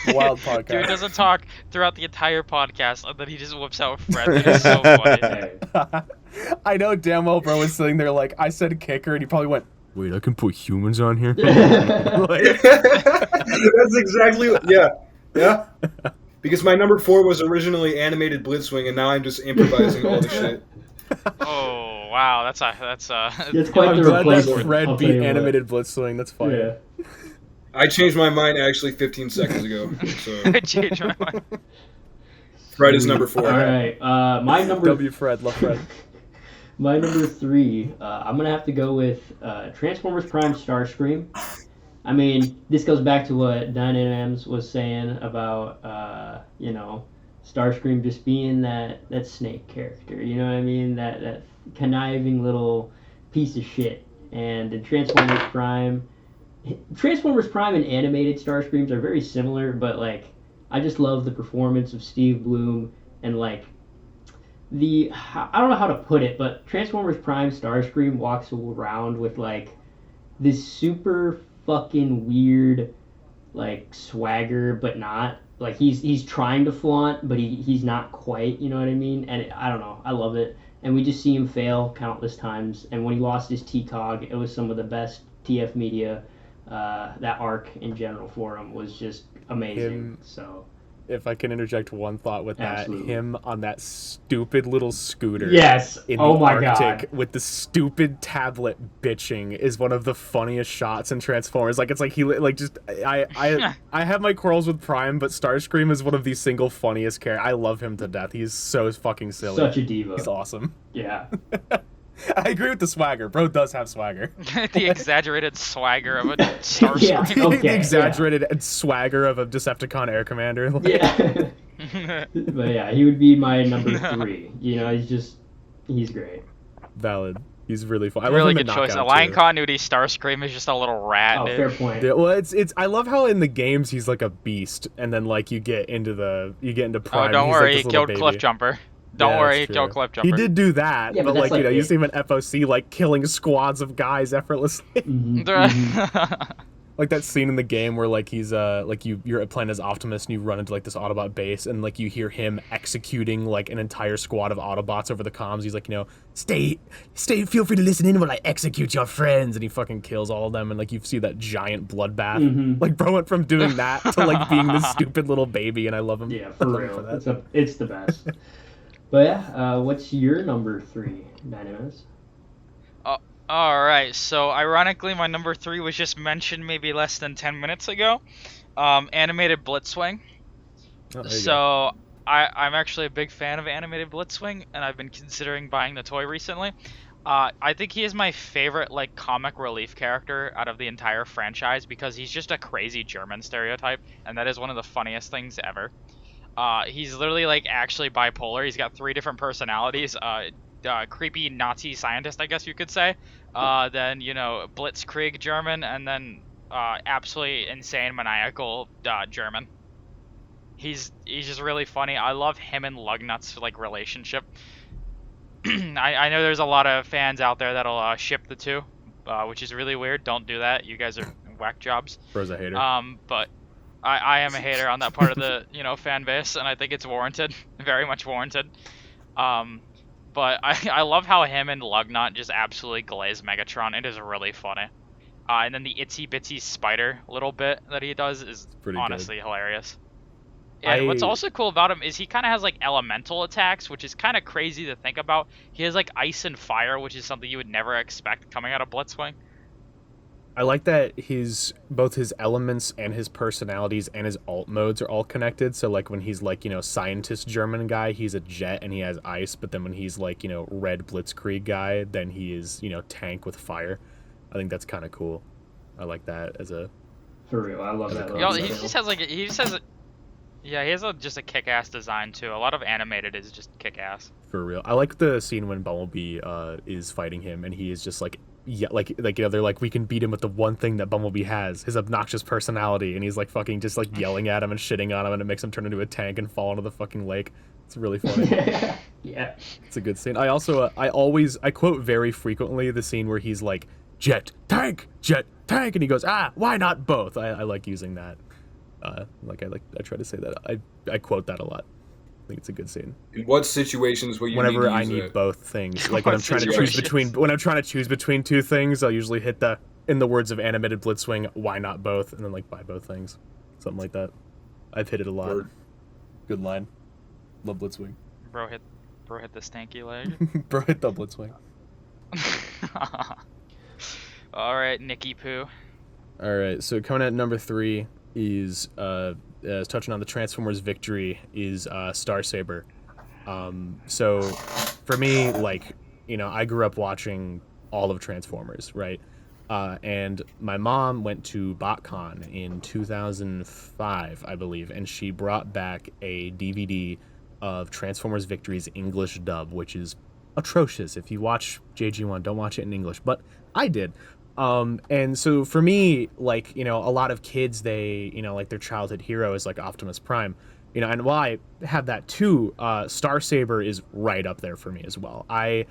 Wild podcast. Dude doesn't talk throughout the entire podcast, and then he just whips out Fred. It is so funny. Hey. I know damn well bro was sitting there like, I said kicker, and he probably went, wait, I can put humans on here? Like, That's exactly yeah. Because my number 4 was originally animated Blitzwing, and now I'm just improvising all the shit. Oh wow, that's It's a quite I'm the glad that replacement. Fred I'll tell beat you what. animated Blitzwing. That's funny. Yeah. I changed my mind actually 15 seconds ago. So change my mind. Fred is number 4. All right. My number. W Fred, love Fred. My number 3. I'm gonna have to go with Transformers Prime Starscream. I mean, this goes back to what Dynam's was saying about Starscream just being that Snake character. You know what I mean? That conniving little piece of shit. And in Transformers Prime and animated Starscreams are very similar, but like I just love the performance of Steve Bloom and like I don't know how to put it, but Transformers Prime Starscream walks around with like this super fucking weird like swagger, but not like he's trying to flaunt, but he's not quite, you know what I mean? And I don't know, I love it. and we just see him fail countless times. And when he lost his T-Cog, it was some of the best TF media. That arc in general for him was just amazing. So, if I can interject one thought with that, Absolutely. him on that stupid little scooter yes, in oh the my Arctic god, with the stupid tablet bitching is one of the funniest shots in Transformers. Like, it's like he like just I have my quarrels with Prime, but Starscream is one of the single funniest characters. I love him to death. He's so fucking silly. such a diva. He's awesome. Yeah. I agree with the swagger. Bro does have swagger. The exaggerated swagger of a Starscream. Yeah. Okay, The exaggerated swagger of a Decepticon air commander. Like, Yeah. But yeah, he would be my number 3. You know, he's great. valid. He's really fun. I love Really him in good choice. Knockout, Align too. continuity Starscream is just a little rat, Oh, dude. fair point. Yeah, well, it's I love how in the games he's like a beast, and then like you get into Prime. Oh, don't he's worry, like he this little killed baby. Cliffjumper. Don't Yeah, worry, that's he true. killed Cliffjumper. He did do that, Yeah, but but that's like you know, like you it. see him in FOC like killing squads of guys effortlessly. Like that scene in the game where like he's like you're playing as Optimus and you run into like this Autobot base and like you hear him executing like an entire squad of Autobots over the comms. He's like, you know, stay, feel free to listen in while I execute your friends, and he fucking kills all of them, and like you see that giant bloodbath. Like bro went from doing that to like being this stupid little baby, and I love him. Yeah, I for love him real. for that. It's the best. But yeah, what's your number 3, Dynamis? Alright, so ironically, my number 3 was just mentioned maybe less than 10 minutes ago. Animated Blitzwing. Oh, there you go. So, I'm actually a big fan of Animated Blitzwing, and I've been considering buying the toy recently. I think he is my favorite, like, comic relief character out of the entire franchise because he's just a crazy German stereotype, and that is one of the funniest things ever. He's literally, like, actually bipolar. He's got 3 different personalities. Creepy Nazi scientist, I guess you could say. Then, you know, Blitzkrieg German, and then absolutely insane maniacal German. He's just really funny. I love him and Lugnut's like relationship. I know there's a lot of fans out there that'll ship the two, which is really weird. Don't do that. You guys are whack jobs. Bro's a hater. But I am a hater on that part of the fan base, and I think it's warranted, very much warranted. But I love how him and Lugnut just absolutely glaze Megatron. It is really funny. And then the itsy bitsy spider little bit that he does is pretty honestly hilarious. And what's also cool about him is he kind of has like elemental attacks, which is kind of crazy to think about. He has like ice and fire, which is something you would never expect coming out of Blitzwing. I like that both his elements and his personalities and his alt modes are all connected. So like when he's like, scientist German guy, he's a jet and he has ice, but then when he's like, red Blitzkrieg guy, then he is, tank with fire. I think that's kind of cool. I like that as a For real, I love that. He just has just a kick-ass design too. A lot of animated is just kick-ass. For real. I like the scene when Bumblebee is fighting him and he is just like, yeah, they're like, we can beat him with the one thing that Bumblebee has, his obnoxious personality, and he's like fucking just like yelling at him and shitting on him, and it makes him turn into a tank and fall into the fucking lake. It's really funny. Yeah, it's a good scene. I also I quote very frequently the scene where he's like, jet tank, and he goes, why not both? I like using that. I try to say that. I quote that a lot. I think it's a good scene. In what situations will you Whenever need to I use need it? both things, like when I'm trying to choose between two things, I'll usually hit the, in the words of Animated Blitzwing, why not both, and then like buy both things, something like that. I've hit it a lot. Word. Good line. Love Blitzwing. Bro hit the stanky leg. Bro hit the Blitzwing. All right, Nicky Poo. All right, so coming at number 3 is touching on the Transformers victory is Starsaber. So for me, like, I grew up watching all of Transformers, right? And my mom went to BotCon in 2005, I believe, and she brought back a DVD of Transformers Victory's English dub, which is atrocious. If you watch JG1, don't watch it in English, but I did. And so for me, like, a lot of kids, they, like their childhood hero is like Optimus Prime, and while I have that too, Starsaber is right up there for me as well. I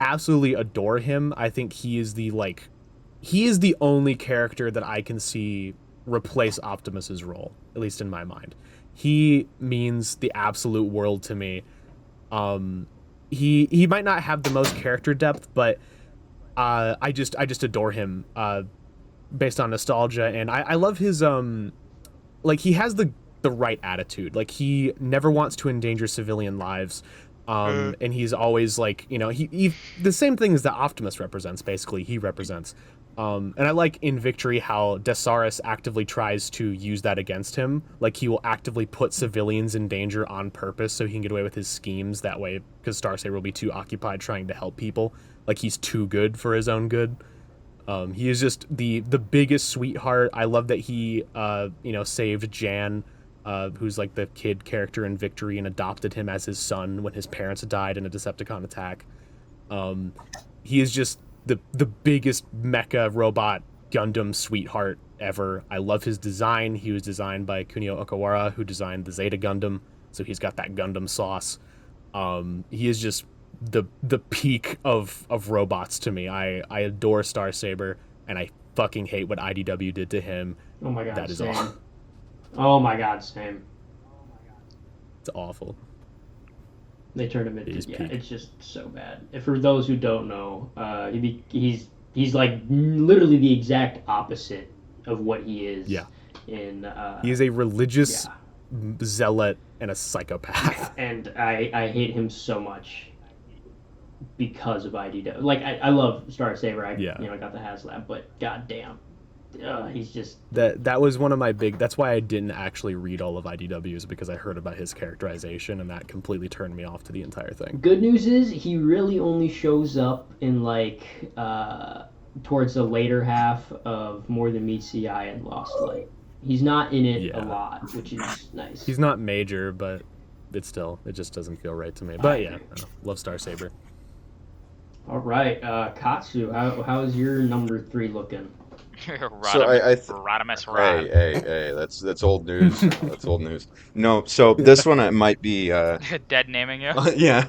absolutely adore him. I think he is the only character that I can see replace Optimus's role, at least in my mind. He means the absolute world to me. he might not have the most character depth, but I just adore him based on nostalgia, and I love his like he has the right attitude. Like he never wants to endanger civilian lives. And he's always like, you know, he the same things that Optimus represents, basically, he represents. And I like in Victory how Desaris actively tries to use that against him. Like he will actively put civilians in danger on purpose so he can get away with his schemes that way, because Starsaber will be too occupied trying to help people. Like he's too good for his own good. He is just the biggest sweetheart. I love that he, you know, saved Jan, who's like the kid character in Victory, and adopted him as his son when his parents died in a Decepticon attack. He is just the biggest mecha robot Gundam sweetheart ever. I love his design. He was designed by Kunio Okawara, who designed the Zeta Gundam, so he's got that Gundam sauce. He is just the peak of robots to me. I adore Starsaber, and I fucking hate what IDW did to him. Oh my god, that is same. all. Oh my god, same. It's awful. They turned him into Peak. it's just so bad. And for those who don't know, he's like literally the exact opposite of what he is. Yeah. In He is a religious zealot and a psychopath. and I hate him so much because of IDW. Like I love Starsaber. I got the HasLab, but goddamn, he's just that was one of my big. That's why I didn't actually read all of IDW's, because I heard about his characterization, and that completely turned me off to the entire thing. Good news is he really only shows up in like towards the later half of More Than Meets the Eye and Lost Light. He's not in it a lot, which is nice. He's not major, but it just doesn't feel right to me. But yeah, love Starsaber. All right, Katsu, how's your number 3 looking? Rodimus Rod. Hey, that's old news. That's old news. No, so this one might be Dead naming you. yeah.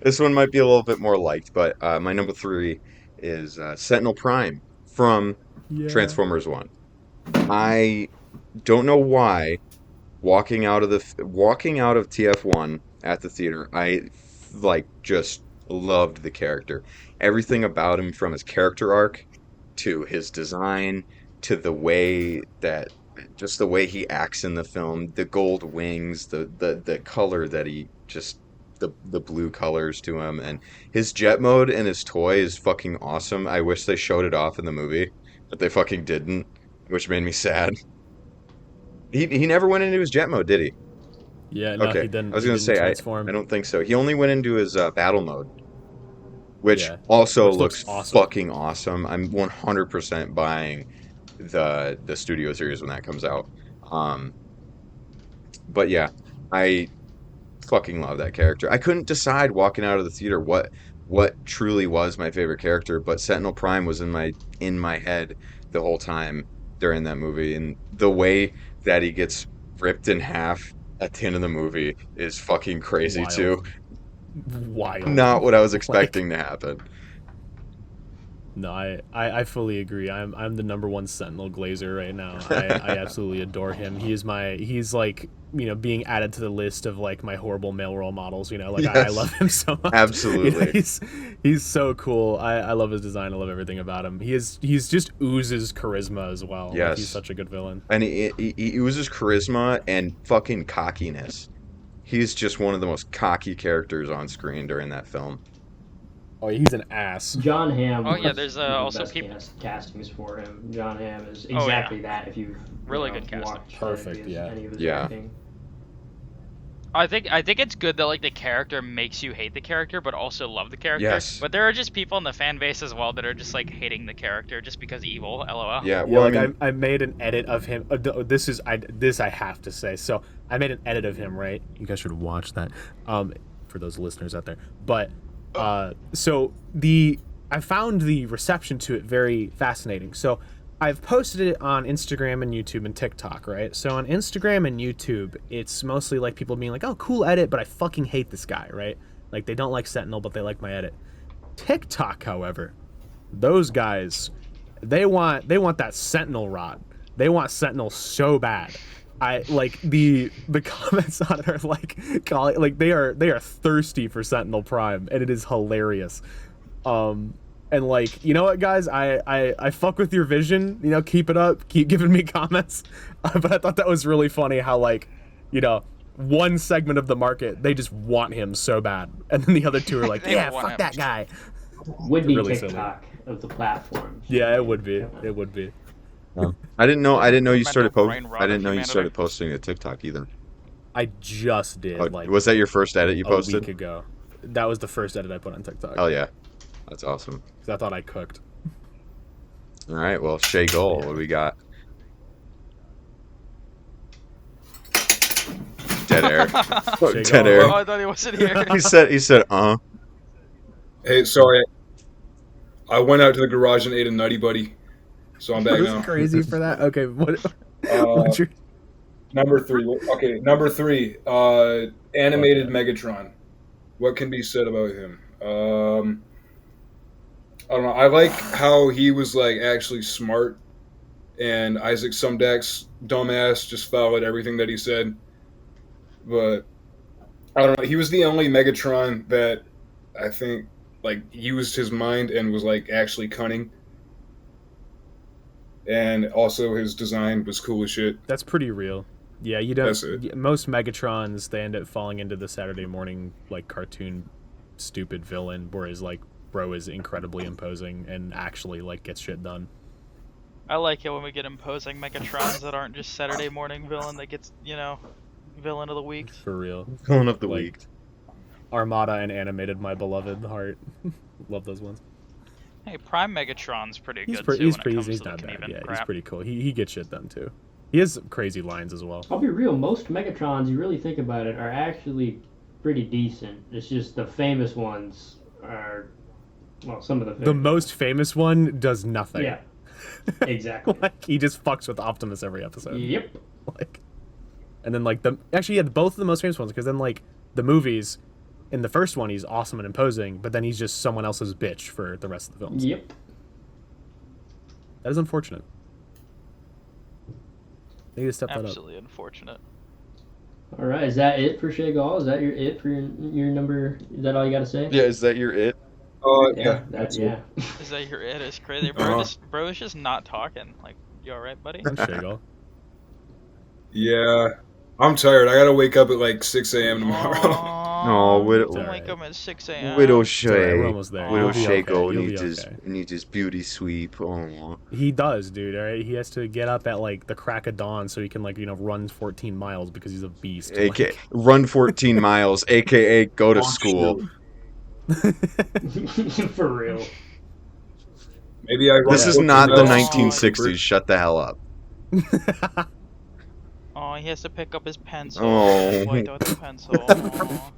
This one might be a little bit more liked, but my number 3 is Sentinel Prime from Transformers 1. I don't know why walking out of TF1 at the theater, I just loved the character. Everything about him, from his character arc to his design to the way he acts in the film, the gold wings, the color that he just the blue colors to him, and his jet mode and his toy is fucking awesome. I wish they showed it off in the movie, but they fucking didn't, which made me sad. He never went into his jet mode, did he? Yeah, no, okay. he didn't. I was going to say, I don't think so. He only went into his battle mode, which also looks awesome. Fucking awesome. I'm 100% buying the Studio Series when that comes out. But yeah, I fucking love that character. I couldn't decide walking out of the theater what truly was my favorite character, but Sentinel Prime was in my head the whole time during that movie, and the way that he gets ripped in half at the end of the movie is fucking crazy. Wild. Too. Wild. Not what I was expecting to happen. No, I fully agree. I'm the number 1 Sentinel Glazer right now. I absolutely adore him. He's like, you know, being added to the list of like my horrible male role models, you know, like yes. I love him so much. Absolutely. You know, he's so cool. I love his design. I love everything about him. He's just oozes charisma as well. Yes. Like, he's such a good villain. And he oozes charisma and fucking cockiness. He's just one of the most cocky characters on screen during that film. Oh, he's an ass. John Hamm. Oh yeah, there's also best people castings for him. John Hamm is exactly that. If you've really good casting, perfect. Yeah. Any of his acting. I think it's good that like the character makes you hate the character, but also love the character. Yes. But there are just people in the fan base as well that are just like hating the character just because evil. LOL. Yeah. Well, yeah, I made an edit of him. This I have to say. So I made an edit of him. Right. You guys should watch that. For those listeners out there, but. So I found the reception to it very fascinating. So I've posted it on Instagram and YouTube and TikTok, right? So on Instagram and YouTube, it's mostly like people being like, oh, cool edit, but I fucking hate this guy, right? Like they don't like Sentinel, but they like my edit. TikTok, however, those guys, they want that Sentinel rod. They want Sentinel so bad. I like the comments on it are like they are thirsty for Sentinel Prime, and it is hilarious. And like, you know what, guys, I fuck with your vision. You know, keep it up, keep giving me comments. But I thought that was really funny how, like, you know, one segment of the market, they just want him so bad, and then the other two are like, yeah, fuck that guy. Would be Really TikTok of the platform. Yeah, it would be. It would be. I didn't know you started Brain rot I didn't know you humanity. started posting to TikTok either. I just did, Oh, like, was that your first edit you a posted? week ago. That was the first edit I put on TikTok. Oh yeah, that's awesome. 'Cause I thought I cooked. All right, well, Shay Gall, what do we got? Dead air. Shay Dead Gall. air. Oh, I thought he wasn't here. He said, Hey, sorry. I went out to the garage and ate a Nutty Buddy, so I'm back Was now. crazy for that? Okay, what's your... Number 3. Okay, number 3. Animated Megatron. What can be said about him? I don't know. I like how he was like actually smart, and Isaac Sumdack's dumbass just followed everything that he said. But I don't know. He was the only Megatron that I think like used his mind and was like actually cunning. And also his design was cool as shit. That's pretty real. Yeah, you don't. Most Megatrons, they end up falling into the Saturday morning like cartoon stupid villain, whereas like Bro is incredibly imposing and actually like gets shit done. I like it when we get imposing Megatrons that aren't just Saturday morning villain that gets, you know, villain of the week. For real. Villain of the Like, week. Armada and Animated, my beloved heart. Love those ones. Hey, Prime Megatron's pretty He's good pretty. too He's when it pretty. comes He's to the not bad. Knieven Yeah, crap. he's pretty cool. He gets shit done too. He has crazy lines as well. I'll be real, most Megatrons, you really think about it, are actually pretty decent. It's just the famous ones are, well, some of the The most famous one does nothing. Yeah, exactly. Like, he just fucks with Optimus every episode. Yep. Like, and then like actually, yeah, both of the most famous ones, because then like the movies, in the first one he's awesome and imposing, but then he's just someone else's bitch for the rest of the films. Yep. That is unfortunate. They need to step that up. Absolutely unfortunate. All right, is that it for Shay Gall? Is that your it for your number? Is that all you got to say? Yeah, is that your it? Yeah. That's yeah. Is that your it? It's crazy. Bro is just not talking. Like, you alright, buddy? Shaygal. Yeah. I'm tired. I gotta wake up at like 6 a.m. tomorrow. No, Widow. Don't alright. wake up at 6 a.m. Widow It's alright, Shay. we're almost there. Widow You'll be Shay okay. Gall You'll be needs his beauty sweep. Oh. He does, dude. All right, he has to get up at like the crack of dawn so he can like run 14 miles because he's a beast. AKA run 14 miles, aka go to school. For real. Maybe I. This is not the 1960s. Shut the hell up. Oh, he has to pick up his pencil. Oh. White out the pencil. Aw.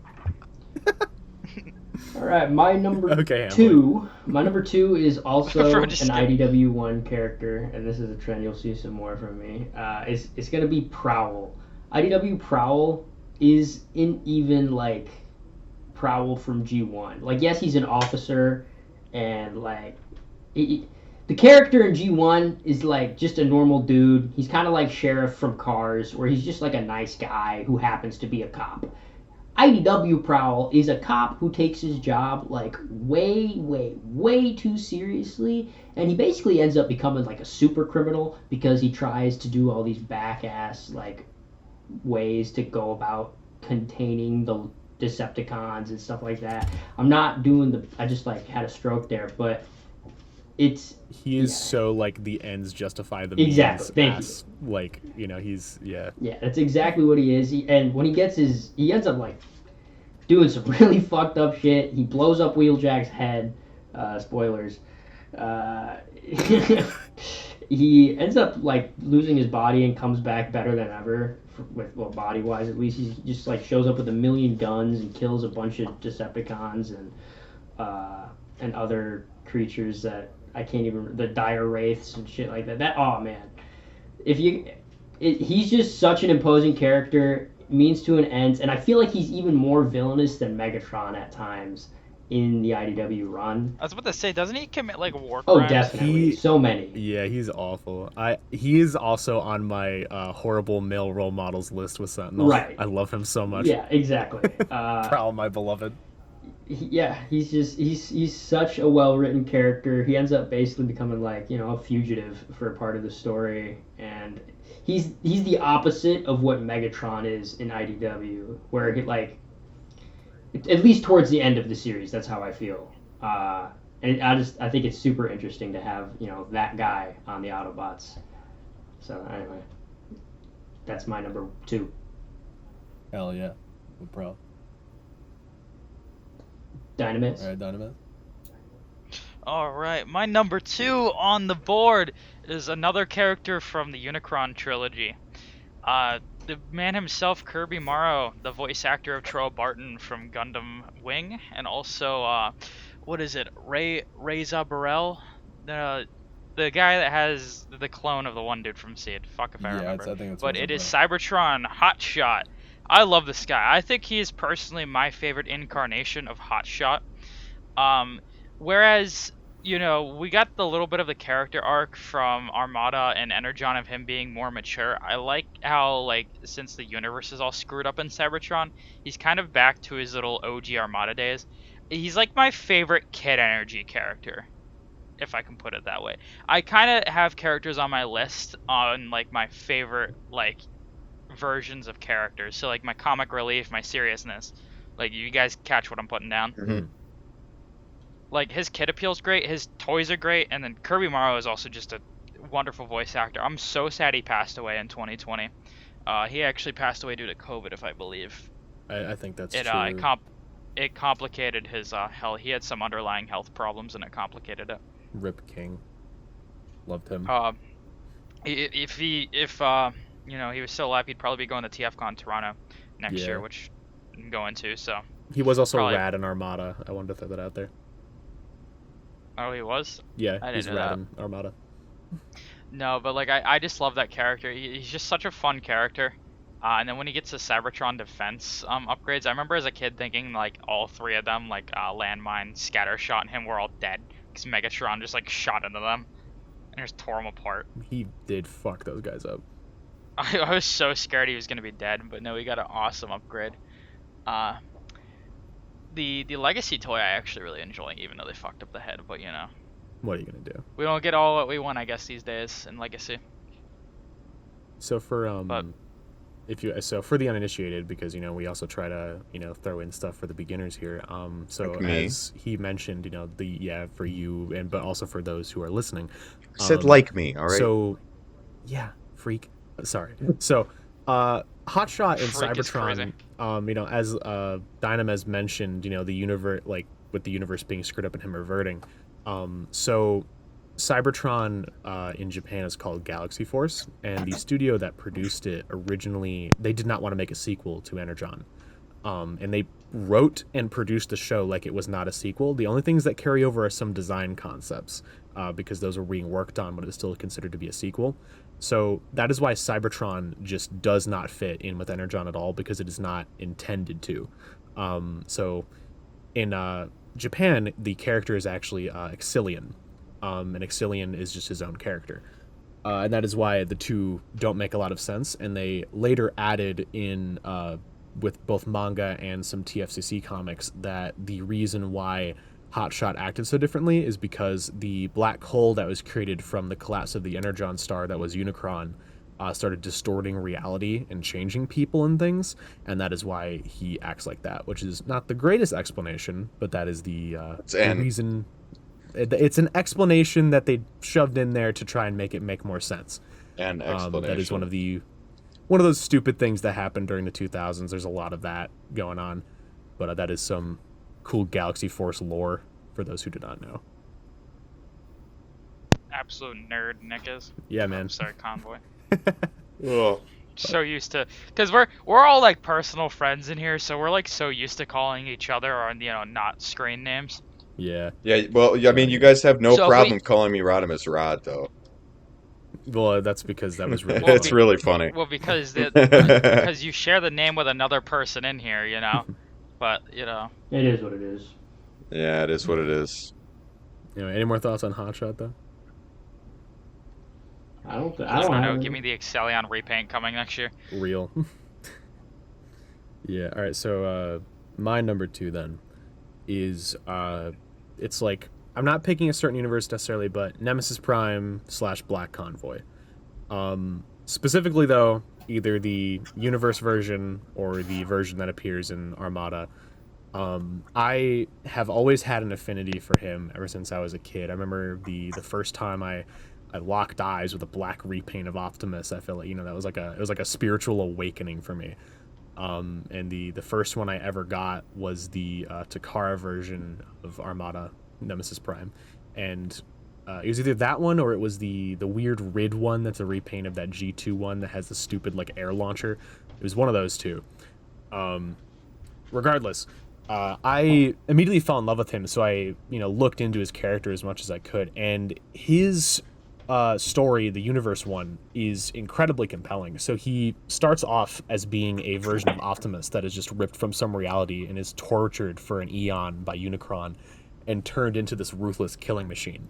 All right, my number Okay, Hamlet. 2. My number 2 is also Bro, an just skip. IDW1 character, and this is a trend. You'll see some more from me. It's gonna be Prowl. IDW Prowl isn't even like Prowl from G1. Like, yes, he's an officer, and like the character in G1 is like just a normal dude. He's kind of like Sheriff from Cars, where he's just like a nice guy who happens to be a cop. IDW Prowl is a cop who takes his job like way too seriously, and he basically ends up becoming like a super criminal because he tries to do all these back-ass like ways to go about containing the Decepticons and stuff like that. I'm not doing I just like had a stroke there, but he is so like the ends justify the means. Exactly. Thank you. Like, he's Yeah, that's exactly what he is. And when he ends up like doing some really fucked up shit. He blows up Wheeljack's head. Spoilers. He ends up like losing his body and comes back better than ever. Body wise at least. He just like shows up with 1,000,000 guns and kills a bunch of Decepticons and other creatures that I can't even. The dire wraiths and shit like that. Oh man, he's just such an imposing character, means to an end, and I feel like he's even more villainous than Megatron at times. in the IDW run. I was about to say, doesn't he commit like war Oh, crimes? definitely. So many. Yeah, he's awful. He is also on my horrible male role models list with Sentinel. Right. I love him so much. Yeah, exactly. Prowl, my beloved. He's such a well-written character. He ends up basically becoming like, a fugitive for a part of the story, and he's the opposite of what Megatron is in IDW, where he at least towards the end of the series, that's how I feel. And I think it's super interesting to have, that guy on the Autobots. So anyway, that's my number 2. Hell yeah, bro. Dynamite. All right, Dynamite. All right, my number 2 on the board is another character from the Unicron trilogy. The man himself, Kirby Morrow, the voice actor of Troy Barton from Gundam Wing, and also, Reza Burrell, the guy that has the clone of the one dude from Seed. Fuck if I remember. I think it's but it is Cybertron Hotshot. I love this guy. I think he is personally my favorite incarnation of Hotshot. Whereas, we got the little bit of the character arc from Armada and Energon of him being more mature. I like how, since the universe is all screwed up in Cybertron, he's kind of back to his little OG Armada days. He's like my favorite Kid Energy character, if I can put it that way. I kind of have characters on my list on, my favorite, versions of characters. So, my comic relief, my seriousness. You guys catch what I'm putting down? Mm-hmm. His kid appeal's great, his toys are great, and then Kirby Morrow is also just a wonderful voice actor. I'm so sad he passed away in 2020. He actually passed away due to COVID, if I believe. I think that's true. It complicated his health. He had some underlying health problems, and it complicated it. Rip King. Loved him. If he was still alive, he'd probably be going to TFCon Toronto next year, which I'm going to. So he was also rad in Armada. I wanted to throw that out there. Oh, he was? Yeah, he's rad in Armada. No, but I just love that character. He's just such a fun character. And then when he gets the Cybertron defense upgrades, I remember as a kid thinking all 3 of them, Landmine, Scattershot, and him were all dead because Megatron just shot into them and just tore them apart. He did fuck those guys up. I was so scared he was gonna be dead, but no, he got an awesome upgrade. The Legacy toy I actually really enjoy, even though they fucked up the head. But what are you gonna do? We don't get all what we want, I guess, these days in Legacy. So for for the uninitiated, because we also try to throw in stuff for the beginners here. So as he mentioned, for you but also for those who are listening. I said like me, all right. So yeah, freak. Sorry. So Hotshot and Cybertron, as Dynamez mentioned, the universe, with the universe being screwed up and him reverting. So Cybertron in Japan is called Galaxy Force, and the studio that produced it originally, they did not want to make a sequel to Energon. And they wrote and produced the show like it was not a sequel. The only things that carry over are some design concepts, because those were being worked on, but it's still considered to be a sequel. So that is why Cybertron just does not fit in with Energon at all, because it is not intended to. So in Japan, the character is actually Exilian. And Exilian is just his own character. And that is why the two don't make a lot of sense. And they later added in, with both manga and some TFCC comics, that the reason why Hotshot acted so differently is because the black hole that was created from the collapse of the Energon star that was Unicron started distorting reality and changing people and things, and that is why he acts like that, which is not the greatest explanation, but that is the reason. It's an explanation that they shoved in there to try and make it make more sense. And explanation. That is one of those stupid things that happened during the 2000s. There's a lot of that going on, but that is some cool Galaxy Force lore for those who do not know. Absolute nerd, Nick is. Yeah, man. I'm sorry, Convoy. Oh. So used to, because we're all personal friends in here, so we're so used to calling each other on not screen names. Yeah. Yeah. Well, I mean, you guys have no problem calling me Rodimus Rod, though. Well, that's because that was really. It's really funny. Well, because because you share the name with another person in here, But it is what it is. Yeah, it is what it is. Any more thoughts on Hotshot though? I don't I don't have know. any. Give me the Excellion repaint coming next year. Real. Yeah. All right. So my number 2 then is it's like I'm not picking a certain universe necessarily, but Nemesis Prime / Black Convoy. Specifically though, either the universe version or the version that appears in Armada. I have always had an affinity for him ever since I was a kid. I remember the first time I locked eyes with a black repaint of Optimus. I feel like that was like a spiritual awakening for me. And the first one I ever got was the Takara version of Armada Nemesis Prime, and it was either that one or it was the weird Rid one that's a repaint of that G2 one that has the stupid like air launcher. It was one of those two. Regardless, I immediately fell in love with him, so I looked into his character as much as I could, and his story, the universe one, is incredibly compelling. So he starts off as being a version of Optimus that is just ripped from some reality and is tortured for an eon by Unicron and turned into this ruthless killing machine.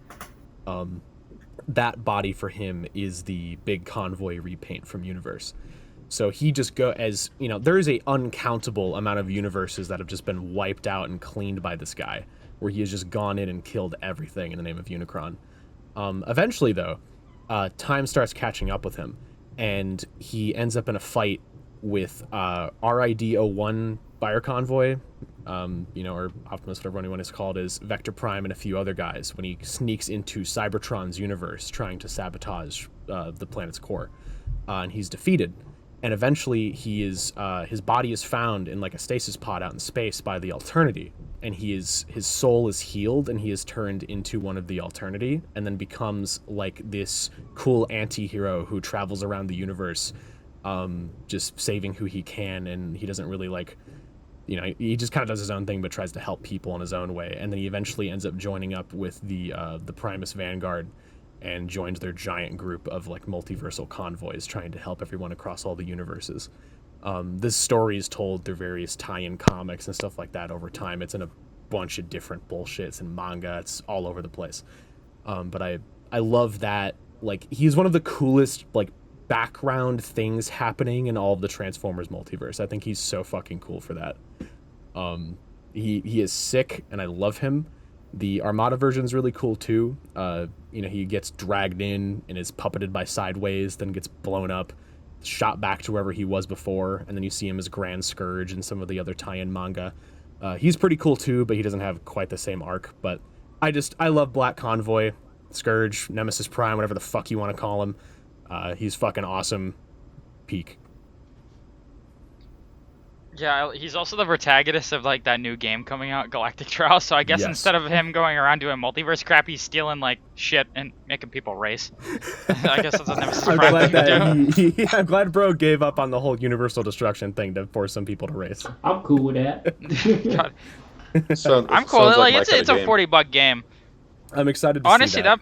That body for him is the big convoy repaint from Universe. So he just there is a uncountable amount of universes that have just been wiped out and cleaned by this guy, where he has just gone in and killed everything in the name of Unicron. Eventually, though, time starts catching up with him, and he ends up in a fight with RID-01 Buyer Convoy, or Optimus, whatever anyone is called, is Vector Prime and a few other guys when he sneaks into Cybertron's universe trying to sabotage the planet's core. And he's defeated. And eventually his body is found in like a stasis pod out in space by the Alternity, and his soul is healed and he is turned into one of the Alternity, and then becomes like this cool anti-hero who travels around the universe, just saving who he can, and he doesn't really he just kind of does his own thing but tries to help people in his own way, and then he eventually ends up joining up with the Primus Vanguard and joins their giant group of like multiversal convoys trying to help everyone across all the universes. This story is told through various tie-in comics and stuff like that over time. It's in a bunch of different bullshits and manga. It's all over the place. But I love that, like, he's one of the coolest like background things happening in all of the Transformers multiverse. I think he's so fucking cool for that. He is sick and I love him. The Armada version is really cool too. He gets dragged in and is puppeted by Sideways, then gets blown up, shot back to wherever he was before, and then you see him as Grand Scourge and some of the other tie-in manga. He's pretty cool too, but he doesn't have quite the same arc. But I love Black Convoy, Scourge, Nemesis Prime, whatever the fuck you want to call him. He's fucking awesome. Peak. Yeah, he's also the protagonist of like that new game coming out, Galactic Trials. So I guess instead of him going around doing multiverse crap, he's stealing like shit and making people race. I guess that's what Nemesis Prime thing to do. I'm glad Bro gave up on the whole universal destruction thing to force some people to race. I'm cool with that. I'm cool. Like it's a $40 game. I'm excited to honestly, see that.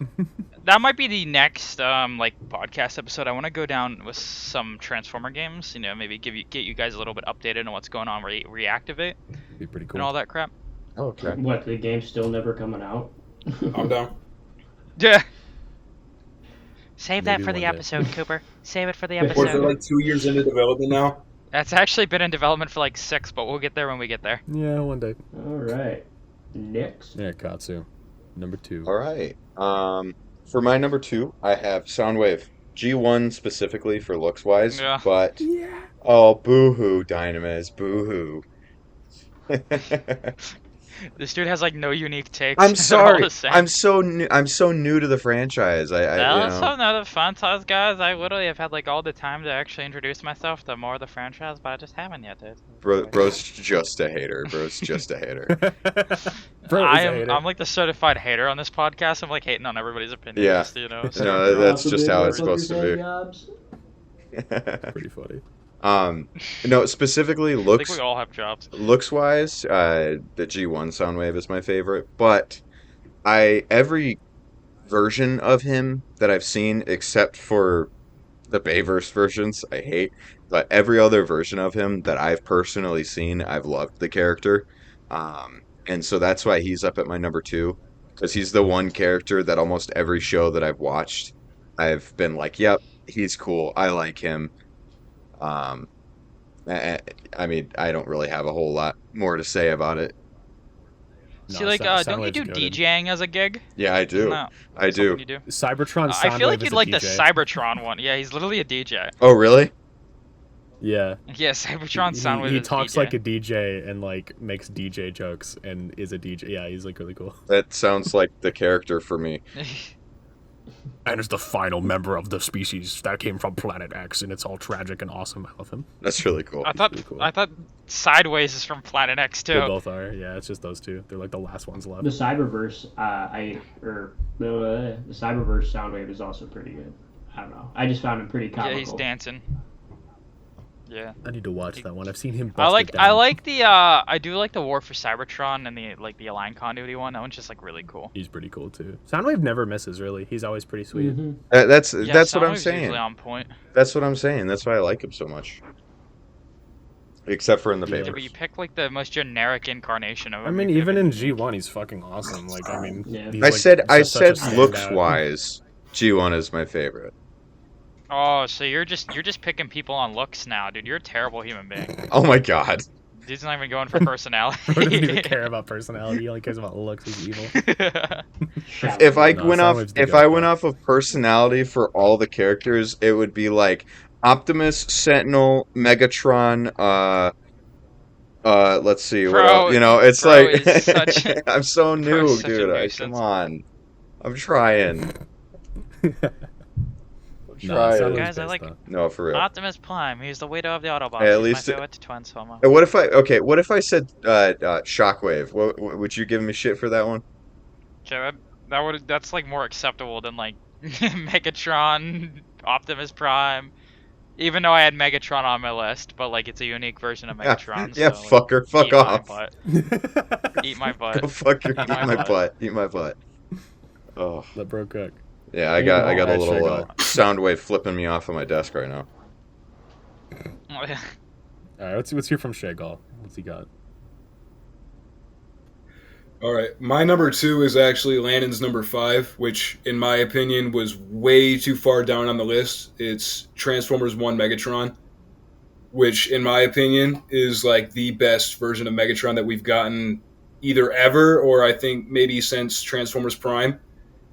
That might be the next podcast episode. I want to go down with some Transformer games. Maybe get you guys a little bit updated on what's going on. Reactivate. Be pretty cool. And all that crap. Oh, okay. What, the game's still never coming out? I'm down. Yeah. Save Maybe that for the one day. episode, Cooper. Save it for the Was it episode. like 2 years into development now? That's actually been in development for like 6, but we'll get there when we get there. Yeah, one day. All right. Next. Yeah, Katsu. Number 2. All right. For my number 2, I have Soundwave. G1 specifically for looks wise, Yeah. but oh, boo-hoo, Dynamis, boo-hoo. This dude has like no unique takes. I'm They're all sorry. the same. I'm so new to the franchise. Some other fun times, guys. I literally have had like all the time to actually introduce myself to more of the franchise, but I just haven't yet, dude. Bro's just a hater. Bro's just a hater. I'm like the certified hater on this podcast. I'm like hating on everybody's opinions, Yeah. So. No, that's just how it's supposed to be. Pretty funny. No, specifically I think looks we all have jobs. wise, the G1 Soundwave is my favorite, but every version of him that I've seen, except for the Bayverse versions, I hate, but every other version of him that I've personally seen, I've loved the character. and so that's why he's up at my number 2, because he's the one character that almost every show that I've watched, I've been like, yep, he's cool. I like him. Um, I mean, I don't really have a whole lot more to say about it. See, like, don't you do DJing as a gig? Yeah, I do. I do. You do? Cybertron. I feel like Soundwave you'd is a like the DJ. Cybertron one. Yeah, he's literally a DJ. Oh, really? Yeah. Yeah, Cybertron Soundwave He is talks DJ. like a DJ and like makes DJ jokes and is a DJ. Yeah, he's like really cool. That sounds like the character for me. And is the final member of the species that came from Planet X, and it's all tragic and awesome. I love him. That's really cool. I thought pretty cool. I thought Sideways is from Planet X too. They both are. Yeah, it's just those two. They're like the last ones left. The Cyberverse, the Cyberverse Soundwave is also pretty good. I don't know. I just found him pretty comical. Yeah, he's dancing. Yeah. I need to watch that one. I've seen him. I Bust it down. like the I do like the War for Cybertron and the Align Continuity one. That one's just like really cool. He's pretty cool too. Soundwave never misses really. He's always pretty sweet. Mm-hmm. That's Yeah, what I'm Soundwave's saying. usually on point. That's what I'm saying. That's why I like him so much. Except for in the Yeah, Yeah, papers. but you pick like the most generic incarnation of him. I mean, you even pick in it. G1, he's fucking awesome. Like, I mean, Yeah. he's, I like, said such a standout. looks wise, G1 is my favorite. Oh, so you're just picking people on looks now, dude. You're a terrible human being. Oh my god. Dude's not even going for personality. He doesn't even care about personality. He only cares about looks. He's evil. If I No, went Soundwave's the I goat, went though. off of personality for all the characters, it would be like Optimus, Sentinel, Megatron, let's see, what Bro, else? You know, it's bro like is such I'm so new, such a dude. Come nuisance. on. I'm trying. No, Try Soundwave's it. Guys, I best, like- though. No, for real. Optimus Prime. He's the widow of the Autobots. Hey, at He's least my it- favorite Transformer. What if I said Shockwave? What would you give me shit for that one? Jared, that's like more acceptable than like Megatron, Optimus Prime. Even though I had Megatron on my list, but like it's a unique version of Megatron. Yeah, so, like, fucker, fuck eat my off. butt. Eat my butt. Go fuck your Eat eat my my butt. butt. Eat my butt. Oh. Let bro cook. Yeah, I got a Alright, little ShayGart. sound wave flipping me off of my desk right now. All right, let's hear from Shay Gall. What's he got? All right, my number 2 is actually Landon's number 5, which, in my opinion, was way too far down on the list. It's Transformers 1 Megatron, which, in my opinion, is like the best version of Megatron that we've gotten either ever or I think maybe since Transformers Prime.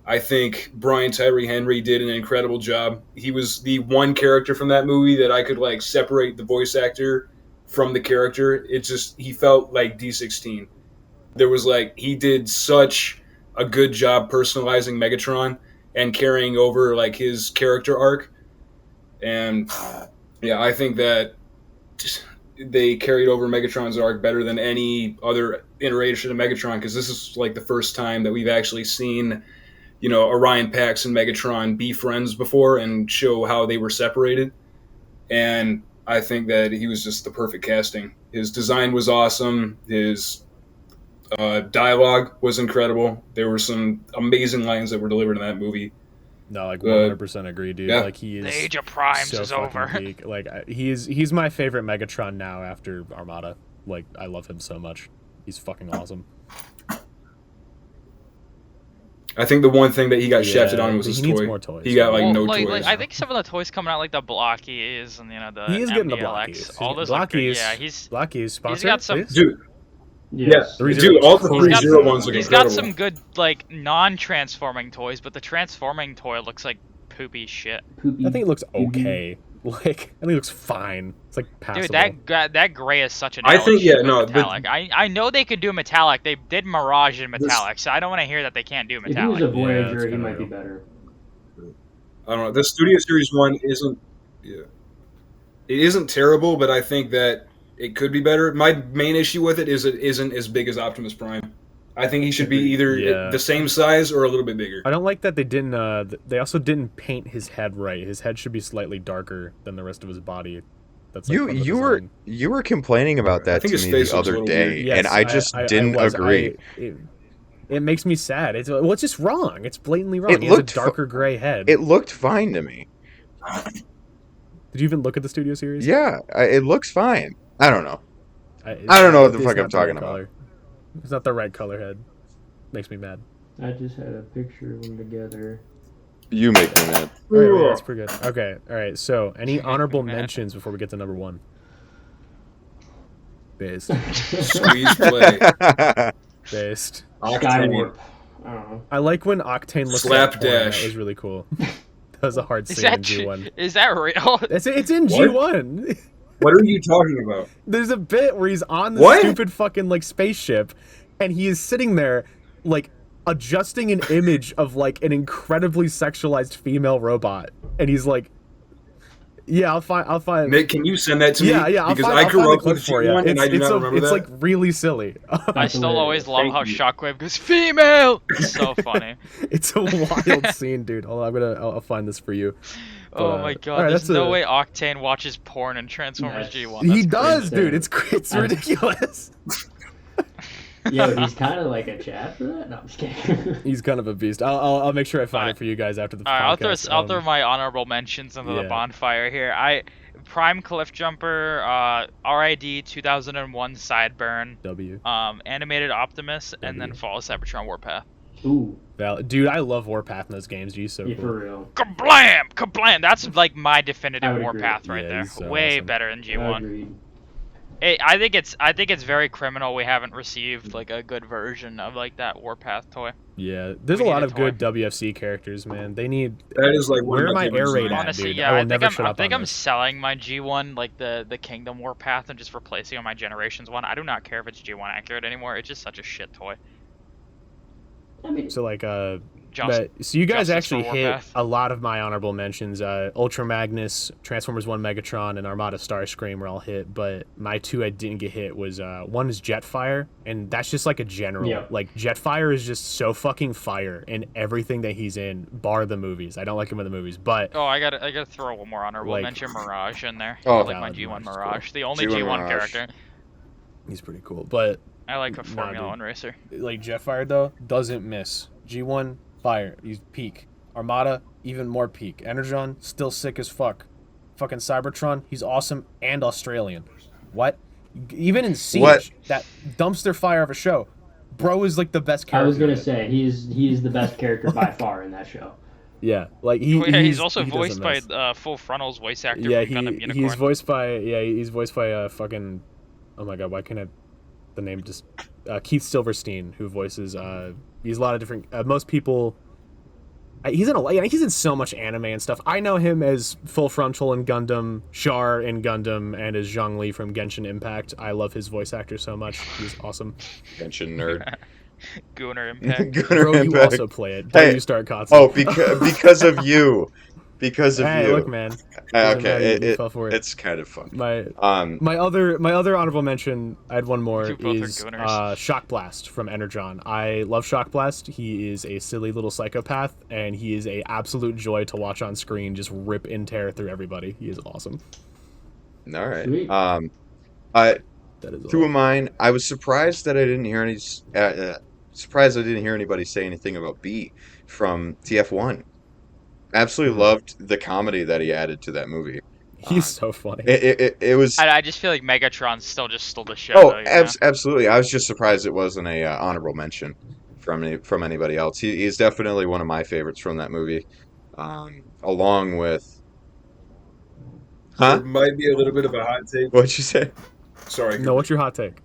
I think Brian Tyree Henry did an incredible job. He was the one character from that movie that I could like separate the voice actor from the character. It just, he felt like D16. There was like, he did such a good job personalizing Megatron and carrying over like his character arc. And yeah, I think that they carried over Megatron's arc better than any other iteration of Megatron, because this is like the first time that we've actually seen, you know, Orion Pax and Megatron be friends before and show how they were separated. And I think that he was just the perfect casting. His design was awesome. His dialogue was incredible. There were some amazing lines that were delivered in that movie. No, like 100% agree, dude. yeah. Like he is. The Age of Primes so is fucking over. peak. Like he's my favorite Megatron now after Armada. Like I love him so much. He's fucking awesome. I think the one thing that he got Yeah, shafted on was he his needs toy. more toys. He got like Well, no like, toys. I think some of the toys coming out, like the Blockies and the He is getting the MDLX, Blockies. all those look good. Blockies. Yeah, he's Blockies sponsor. got some- please? Dude, Yes. yeah, dude, all the He's got 3-0 some- ones look he's got incredible. some good like non-transforming toys, but the transforming toy looks like poopy shit. Poopy. I think it looks okay. Like I think it looks fine. It's like passable. Dude, that gray is such an I think, yeah, shit no, with metallic. I know they could do metallic. They did Mirage in metallic, so I don't want to hear that they can't do If he was metallic. a Yeah, Voyager, that's he kinda might be real. better. I don't know. The Studio Series 1 isn't... Yeah. It isn't terrible, but I think that it could be better. My main issue with it is it isn't as big as Optimus Prime. I think he should be either Yeah. the same size or a little bit bigger. I don't like that they didn't. They also didn't paint his head right. His head should be slightly darker than the rest of his body. That's like part of the design. You were complaining about that think to his me face the looks a other little day, weird. Yes, and I just didn't agree. It makes me sad. It's just wrong. It's blatantly wrong. It He has a looked darker gray head. It looked fine to me. Did you even look at the studio series? Yeah, it looks fine. I don't know. I don't know what the it's fuck I'm not the talking right about. color. It's not the right color head. Makes me mad. I just had a picture of them together. You make me mad. All right, well, that's pretty good. Okay, all right. So, any honorable mentions before we get to number 1? Based. Squeeze play. Based. Skywarp. I don't know. I like when Octane looks Slapdash. That was really cool. That was a hard Is scene in that G1. is that real? It's in What? G1. What are you talking about? There's a bit where he's on the What? stupid fucking like spaceship, and he is sitting there like adjusting an image of like an incredibly sexualized female robot, and he's like, "Yeah, I'll find." Nick, can you send that to me? Yeah, because I'll I find grew the up clip with for you. G1 and I do not remember it's that. like really silly. I still hilarious. always love Thank how you. Shockwave goes female. It's so funny. It's a wild scene, dude. Hold on, I'll find this for you. Oh But, my god, all right, there's that's no a- way Octane watches porn in Transformers Yes. G1. He That's does, crazy. dude. It's ridiculous. Yeah, he's kind of like a Chad for that. No, I'm just kidding. He's kind of a beast. I'll make sure I find it Alright. for you guys after the Alright, podcast. I'll throw my honorable mentions into the yeah. bonfire here. Prime Cliff Jumper, RID 2001 Sideburn, W. Animated Optimus, and then W. Fall of Cybertron Warpath. Ooh, Dude, I love Warpath in those games. He's so yeah, cool. for real. Kablam! Kablam! That's like my I definitive would agree. Warpath right Yeah, there. he's so Way awesome. better than G1. Agreed. I think it's very criminal we haven't received like a good version of like that Warpath toy. Yeah, there's We a lot need a of good WFC characters, man. They need. That is like one Where of are my favorite air raid designs. at, Honestly, dude? yeah, I will I think never I'm shut up on I'm this. selling my G1 like the Kingdom Warpath and just replacing on my Generations one. I do not care if it's G1 accurate anymore. It's just such a shit toy. I mean, So like Just so you guys Justice for actually hit Warpath. a lot of my honorable mentions. Ultra Magnus, Transformers 1 Megatron, and Armada Starscream were all hit, but my 2 I didn't get hit was one is Jetfire, and that's just like a general. Yeah. Like Jetfire is just so fucking fire in everything that he's in, bar the movies. I don't like him in the movies, but Oh, I gotta throw one more honorable Like- mention, Mirage in there. Oh, I like my Valid, G1 Mirage is Mirage, the only G1 G1 Mirage. character. he's pretty cool. But I like a Nah, Formula dude. One racer. like Jetfire though doesn't miss. G1 fire, he's peak. Armada even more peak. Energon still sick as fuck. Fucking Cybertron, he's awesome and Australian. What? Even in Siege, What? that dumpster fire of a show, bro is like the best I character. was gonna in it. say he's the best character by far in that show. Yeah, like Oh, yeah, he's also he voiced doesn't by miss. Full Frontal's voice actor Yeah, from Gundam Unicorn. he's voiced by fucking, oh my god, why can't I the name just Keith Silverstein, who voices he's a lot of different most people. He's in he's in so much anime and stuff. I know him as Full Frontal in Gundam, Char in Gundam, and as Zhongli from Genshin Impact. I love his voice actor so much. He's awesome. Genshin nerd. Gooner Impact. Gunner Bro, you Impact. also play it. Don't Hey, you start Katsu. Oh, because of you. Because of hey, you. look, man. Doesn't matter, Okay, you fell for it. it's kind of fun. My Um, My other honorable mention, I had one more, You both are is gooners. Shock Blast from Energon. I love Shock Blast. He is a silly little psychopath, and he is a absolute joy to watch on screen, just rip and tear through everybody. He is awesome. all right. Sweet. I That is two of mine. I was surprised that I didn't hear any. Surprised I didn't hear anybody say anything about B from TF1. Absolutely loved the comedy that he added to that movie. He's so funny. It was. I just feel like Megatron still just stole the show. Oh, though, you know? absolutely. I was just surprised it wasn't a honorable mention from anybody else. He's definitely one of my favorites from that movie, along with. Huh? It might be a little bit of a hot take. What'd you say? Sorry. No, what's your hot take?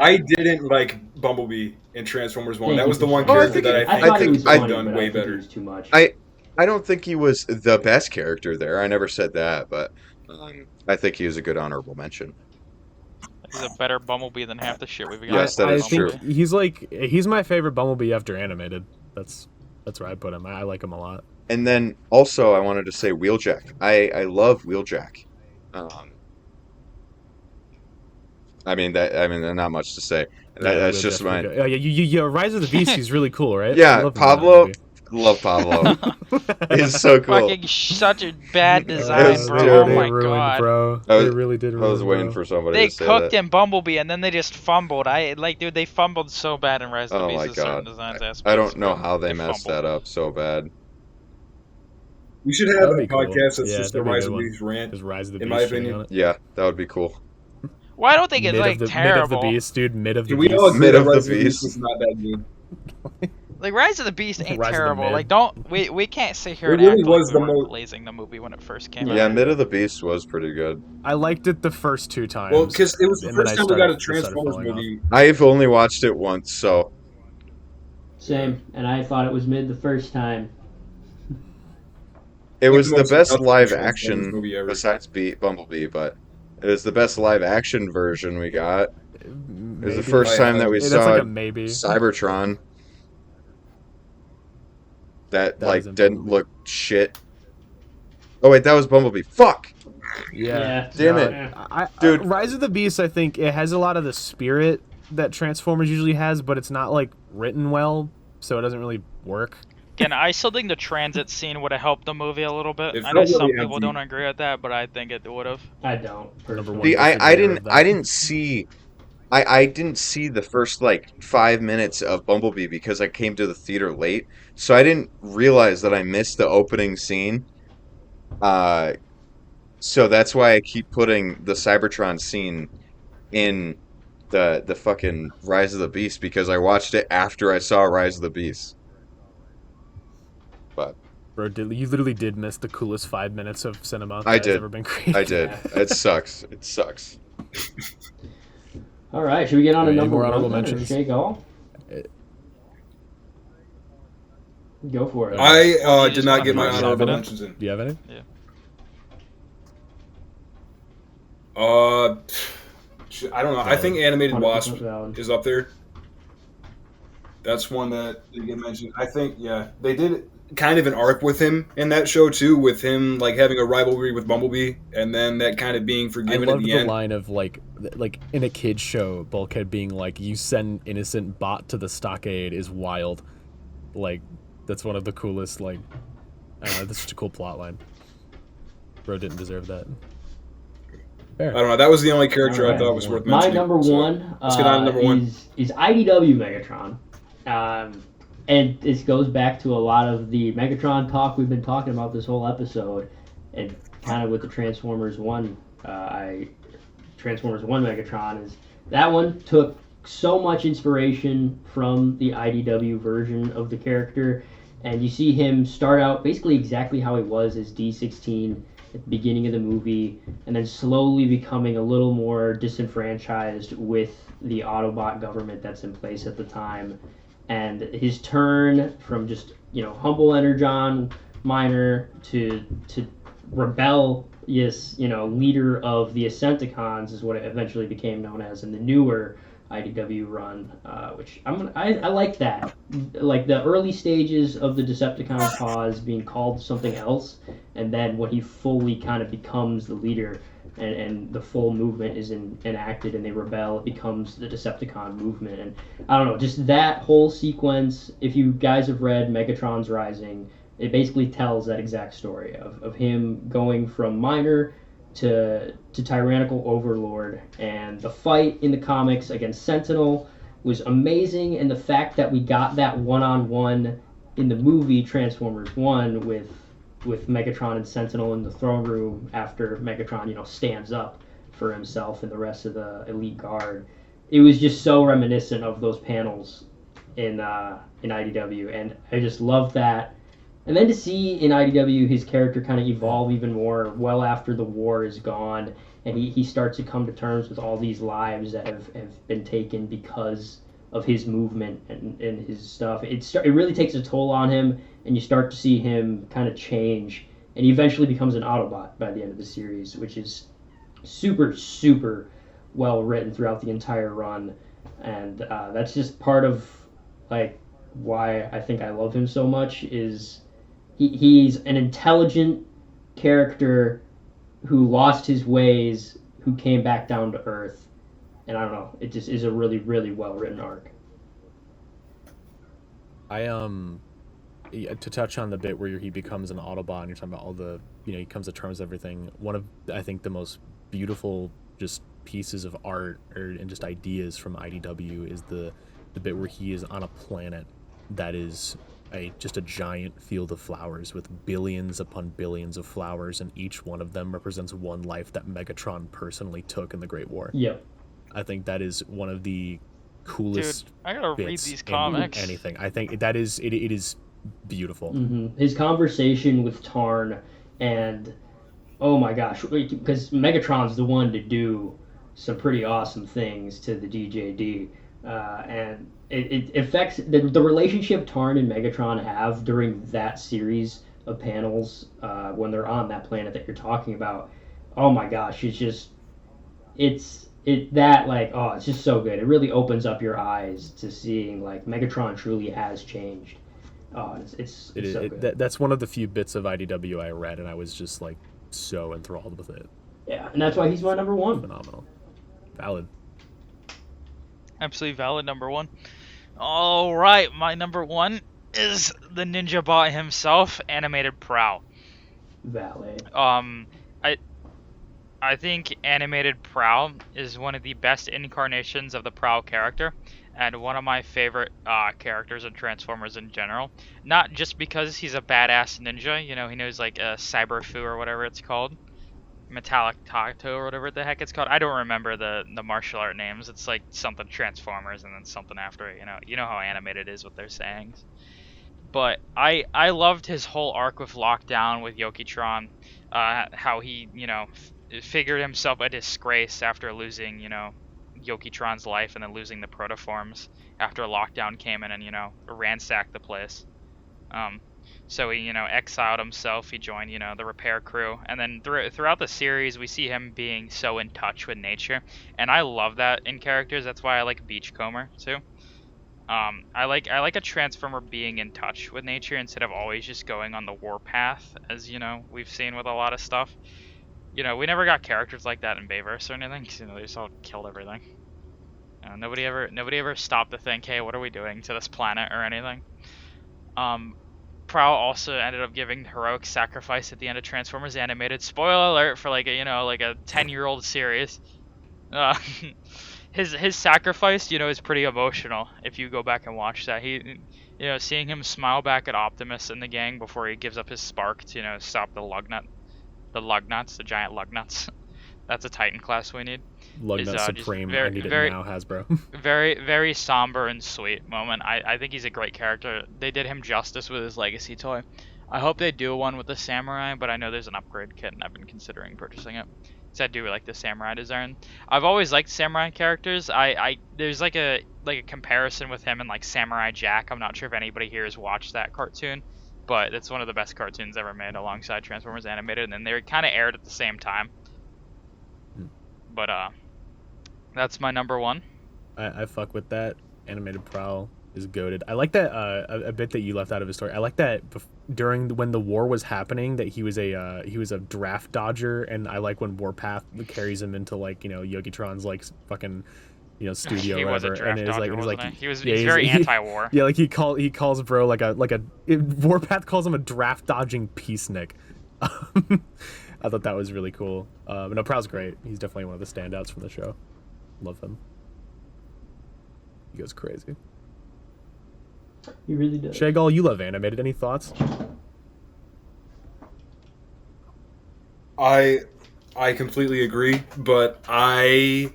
I didn't like Bumblebee in Transformers 1. Thank That you was the for one sharing. character that I I thought think it was could have funny, done but I way think it better. was too much. I don't think he was the best character there. I never said that, but I think he was a good honorable mention. He's a better Bumblebee than half the shit we've got. Yes, that I is think true. he's my favorite Bumblebee after animated. That's where I put him. I like him a lot. And then also I wanted to say Wheeljack. I love Wheeljack. I mean not much to say. That's just mine. Oh, yeah, Rise of the Beast. He's really cool, right? Yeah, I love him in that Pablo. movie. Love Pablo. He's so cool. Fucking such a bad It design, was bro. terrible. Oh my They ruined, god. bro. I was- They really did I ruin was him, waiting bro. for somebody They to say cooked that. in Bumblebee and then they just fumbled. Dude, they fumbled so bad in Rise of the Oh Beast my in certain god. designs aspects. I don't know bro. how they messed fumbled. that up so bad. We should have That'd a be cool. podcast that's Yeah, just that'd the be a Rise good of one. Beast rant. Just Rise of the In Beast my shitting opinion. on it. Yeah, that would be cool. Why don't they get Mid like of the terrible? beast, dude. Mid of the Can we beast. all agree Mid that of the Rise of the Beast Beast. is not that good? Like Rise of the Beast ain't Rise of the terrible. Mid. Like don't we can't sit here It and really act like was we the weren't most. blazing the movie when it first came Yeah, out. Mid of the Beast was pretty good. I liked it the first 2 times. Well, because it was the and then first I time we got a started- started Transformers falling off. movie. I've only watched it once, so Same, and I thought it was mid the first time. it Like was the the most best successful live Transformers action movie ever. besides Bumblebee, but it was the best live action version we got. It was the Maybe. first time that we That's saw like a maybe. Cybertron. That That like was in didn't Bumblebee. look shit. Oh wait, that was Bumblebee. Fuck! Yeah. Damn no, it. Dude. Rise of the Beast, I think it has a lot of the spirit that Transformers usually has, but it's not like written well, so it doesn't really work. Again, I still think the transit scene would have helped the movie a little bit. It I know felt some really people empty. don't agree with that, but I think it would have. I don't. Number Personally. one. See, I Disagreeing with didn't that. I didn't see I didn't see the first like 5 minutes of Bumblebee because I came to the theater late, so I didn't realize that I missed the opening scene. So that's why I keep putting the Cybertron scene in the fucking Rise of the Beast because I watched it after I saw Rise of the Beast. But Bro, you literally did miss the coolest 5 minutes of cinema I that has did. ever been created. I did. It sucks. It sucks. All right, should we get on to Any number more one honorable then, or mentions? Shay Gall? Go for it. I You did just not wanna get my throw honorable something in? mentions in. Do you have any? I don't know. I think Animated 100% Wasp valid. is up there. That's one that did get mentioned. I think, yeah, they did kind of an arc with him in that show too, with him like having a rivalry with Bumblebee, and then that kind of being I forgiven at loved the the end. line of like in a kid's show, Bulkhead being like, "You send innocent bot to the stockade is wild." Like, that's one of the coolest. Like, that's such a cool plot line. Bro didn't deserve that. Fair. I don't know. That was the only character I Alright. thought was worth My mentioning. number so one, let's get on to number one. is IDW Megatron. And this goes back to a lot of the Megatron talk we've been talking about this whole episode, and kind of with the Transformers 1 Megatron is that one took so much inspiration from the IDW version of the character, and you see him start out basically exactly how he was as D16 at the beginning of the movie, and then slowly becoming a little more disenfranchised with the Autobot government that's in place at the time. And his turn from just, humble Energon miner to rebellious, leader of the Ascenticons is what it eventually became known as in the newer IDW run, which I like that. Like the early stages of the Decepticon cause being called something else, and then when he fully kind of becomes the leader and the full movement is enacted and they rebel, it becomes the Decepticon movement. And I don't know, just that whole sequence, if you guys have read Megatron's Rising, it basically tells that exact story of him going from miner to tyrannical overlord. And the fight in the comics against Sentinel was amazing, and the fact that we got that one-on-one in the movie Transformers 1 with Megatron and Sentinel in the throne room after Megatron, stands up for himself and the rest of the elite guard. It was just so reminiscent of those panels in IDW, and I just love that. And then to see in IDW his character kind of evolve even more well after the war is gone, and he starts to come to terms with all these lives that have been taken because of his movement and his stuff. It really takes a toll on him, and you start to see him kind of change, and he eventually becomes an Autobot by the end of the series, which is super, super well written throughout the entire run. And that's just part of like why I think I love him so much is he's an intelligent character who lost his ways, who came back down to earth. And I don't know, it just is a really, really well written arc. To touch on the bit where he becomes an Autobot and you're talking about all the, he comes to terms with everything. One of, I think, the most beautiful just pieces of art and just ideas from IDW is the bit where he is on a planet that is just a giant field of flowers with billions upon billions of flowers, and each one of them represents one life that Megatron personally took in the Great War. Yep. I think that is one of the coolest Dude, I gotta read bits these in comics. anything. I think that is it is beautiful. His conversation with Tarn, and oh my gosh, because Megatron's the one to do some pretty awesome things to the DJD, and it affects the relationship Tarn and Megatron have during that series of panels when they're on that planet that you're talking about. Oh my gosh, it's just it's just so good. It really opens up your eyes to seeing like Megatron truly has changed. Oh, it's so good. That's one of the few bits of IDW I read, and I was just like so enthralled with it. Yeah, and that's why he's my number one. Phenomenal. Valid. Absolutely valid number one. All right, my number one is the Ninja Bot himself, animated Prowl. Valid. I think animated Prowl is one of the best incarnations of the Prowl character, and one of my favorite characters in Transformers in general. Not just because he's a badass ninja, you know, he knows like a Cyber Fu or whatever it's called, Metallic Tato or whatever the heck it's called. I don't remember the martial art names. It's like something Transformers and then something after it. You know how animated it is with their sayings. But I loved his whole arc with Lockdown with Yokitron, how he figured himself a disgrace after losing Yokitron's life and then losing the protoforms after Lockdown came in and ransacked the place. So he exiled himself. He joined the repair crew, and then throughout the series we see him being so in touch with nature, and I love that in characters. That's why I like Beachcomber too. I like a Transformer being in touch with nature instead of always just going on the warpath, as we've seen with a lot of stuff. We never got characters like that in Bayverse or anything, because they just all killed everything. Nobody ever stopped to think, hey, what are we doing to this planet or anything. Prowl also ended up giving heroic sacrifice at the end of Transformers Animated. Spoiler alert for like a 10-year-old series. His sacrifice, is pretty emotional if you go back and watch that. He, seeing him smile back at Optimus and the gang before he gives up his spark to stop the giant lugnuts. That's a Titan class we need. Lugnut Supreme, I need it now, Hasbro. very, very somber and sweet moment. I think he's a great character. They did him justice with his legacy toy. I hope they do one with the samurai, but I know there's an upgrade kit and I've been considering purchasing it. Because I do like the samurai design. I've always liked samurai characters. There's like a comparison with him and like Samurai Jack. I'm not sure if anybody here has watched that cartoon, but it's one of the best cartoons ever made alongside Transformers Animated, and they kind of aired at the same time. But that's my number one. I fuck with that. Animated Prowl is goated. I like that a bit that you left out of his story. I like that when the war was happening, that he was a draft dodger, and I like when Warpath carries him into like Yokitron's like fucking studio. He or was a whatever, draft and dodger, he's wasn't like he? He's very anti-war. Yeah, like he calls bro like a Warpath calls him a draft dodging peacenik. I thought that was really cool. No, Prowl's great. He's definitely one of the standouts from the show. Love him. He goes crazy. He really does. ShayGart, you love animated. Any thoughts? I completely agree, but I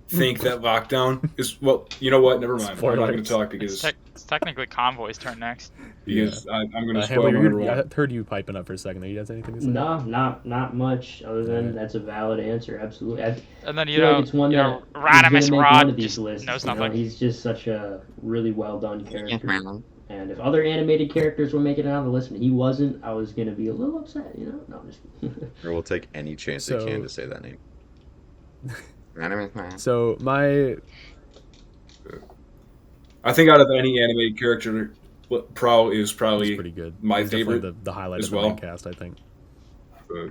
think that Lockdown is, well, you know what? Never mind. I'm not going to talk because It's technically Convoy's turn next. because I'm going to spoil Handler, my number one. I heard you piping up for a second. You guys anything to say? No, not much. Other than that's a valid answer. Absolutely. And then feel like it's one that Rodimus is gonna make one Rod of these just lists, knows you know? nothing. He's just such a really well done character. And if other animated characters were making it on the list and he wasn't, I was gonna be a little upset. No, I'm just. Or we'll take any chance they can to say that name. So I think out of any animated character, Prowl is probably pretty good. my He's definitely favorite. the highlight as of the well. main cast, I think.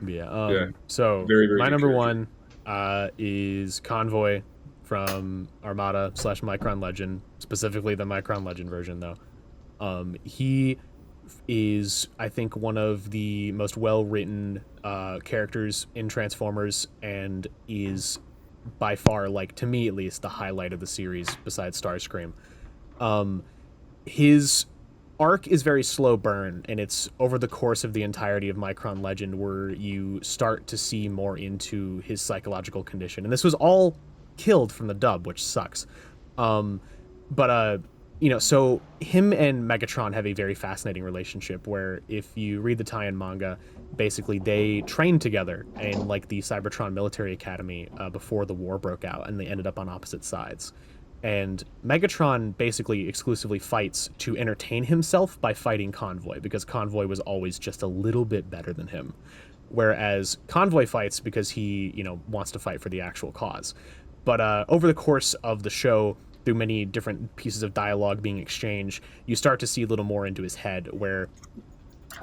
Yeah. Yeah. So Very, very my good number character. one is Convoy from Armada / Micron Legend, specifically the Micron Legend version though. He is, I think, one of the most well-written characters in Transformers, and is by far, like, to me at least, the highlight of the series besides Starscream. His arc is very slow burn, and it's over the course of the entirety of Micron Legend where you start to see more into his psychological condition. And this was all killed from the dub, which sucks. So him and Megatron have a very fascinating relationship where if you read the tie-in manga, basically they trained together in like the Cybertron Military Academy before the war broke out, and they ended up on opposite sides. And Megatron basically exclusively fights to entertain himself by fighting Convoy, because Convoy was always just a little bit better than him. Whereas Convoy fights because he, wants to fight for the actual cause. But over the course of the show, through many different pieces of dialogue being exchanged, you start to see a little more into his head, where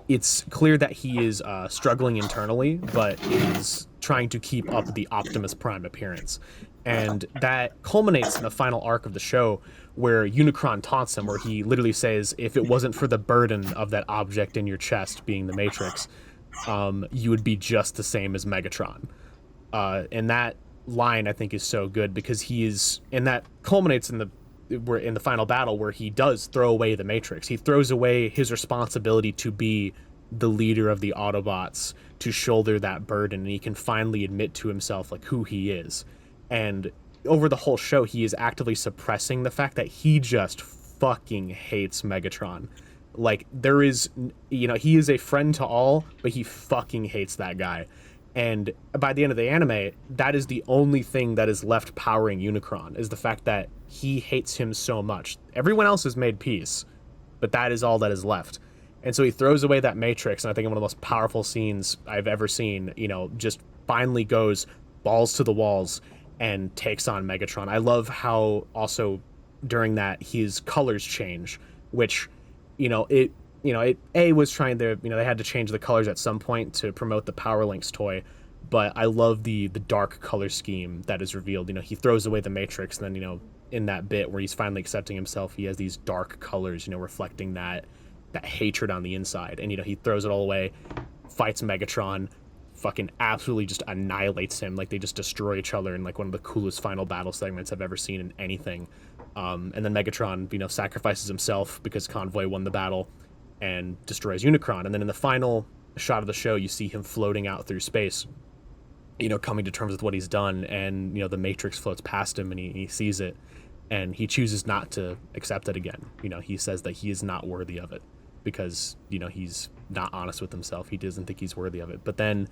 it's clear that he is struggling internally, but is trying to keep up the Optimus Prime appearance. And that culminates in the final arc of the show, where Unicron taunts him, where he literally says, if it wasn't for the burden of that object in your chest being the Matrix, you would be just the same as Megatron. And that line, I think, is so good, because and that culminates in the final battle, where he does throw away the Matrix. He throws away his responsibility to be the leader of the Autobots, to shoulder that burden, and he can finally admit to himself like who he is. And over the whole show, he is actively suppressing the fact that he just fucking hates Megatron. Like, there is, he is a friend to all, but he fucking hates that guy. And by the end of the anime, that is the only thing that is left powering Unicron, is the fact that he hates him so much. Everyone else has made peace, but that is all that is left. And so he throws away that Matrix, and I think one of the most powerful scenes I've ever seen, just finally goes balls to the walls and takes on Megatron. I love how also during that his colors change, which, it was trying to, they had to change the colors at some point to promote the Power Links toy, but I love the dark color scheme that is revealed. He throws away the Matrix, and then, in that bit where he's finally accepting himself, he has these dark colors, reflecting that hatred on the inside. And, he throws it all away, fights Megatron, fucking absolutely just annihilates him. Like, they just destroy each other in like one of the coolest final battle segments I've ever seen in anything. And then Megatron, sacrifices himself because Convoy won the battle and destroys Unicron. And then in the final shot of the show, you see him floating out through space, coming to terms with what he's done. And, the Matrix floats past him, and he sees it, and he chooses not to accept it again. He says that he is not worthy of it because, he's not honest with himself. He doesn't think he's worthy of it. But then,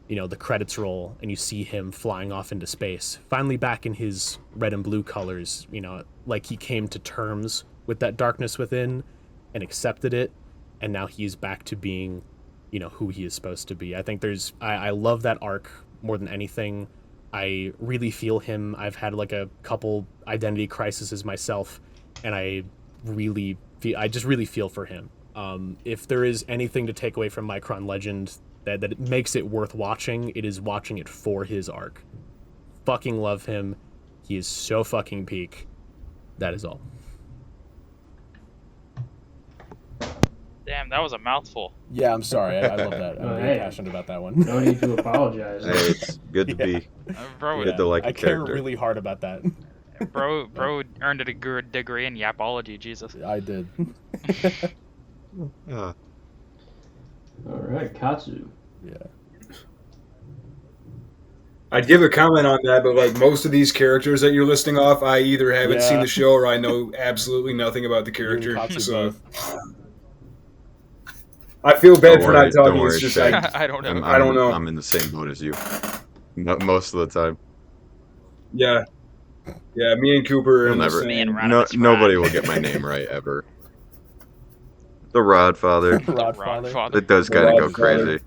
the credits roll, and you see him flying off into space, finally back in his red and blue colors, like he came to terms with that darkness within and accepted it. And now he's back to being, who he is supposed to be. I think I love that arc more than anything. I really feel him. I've had like a couple identity crises myself, and I just really feel for him. If there is anything to take away from Micron Legend that it makes it worth watching, it is watching it for his arc. Fucking love him. He is so fucking peak. That is all. Damn, that was a mouthful. Yeah, I'm sorry. I love that. I'm very passionate about that one. No need to apologize. Hey, it's good to be. Bro, Good to like I the care character. really hard about that. bro earned a degree in yapology, Jesus. I did. Yeah. All right, Katsu. Yeah. I'd give a comment on that, but like most of these characters that you're listing off, I either haven't seen the show or I know absolutely nothing about the character. So I feel bad for not talking. It's just Shay. I don't know. I don't know. I'm in the same boat as you. Most of the time. Yeah, me and Cooper are You'll in the never- same. Me and No, Rodimus nobody Rod. will get my name right ever. The Rod Father. Rod Rod Father. Father. It does The kind of Rod go crazy.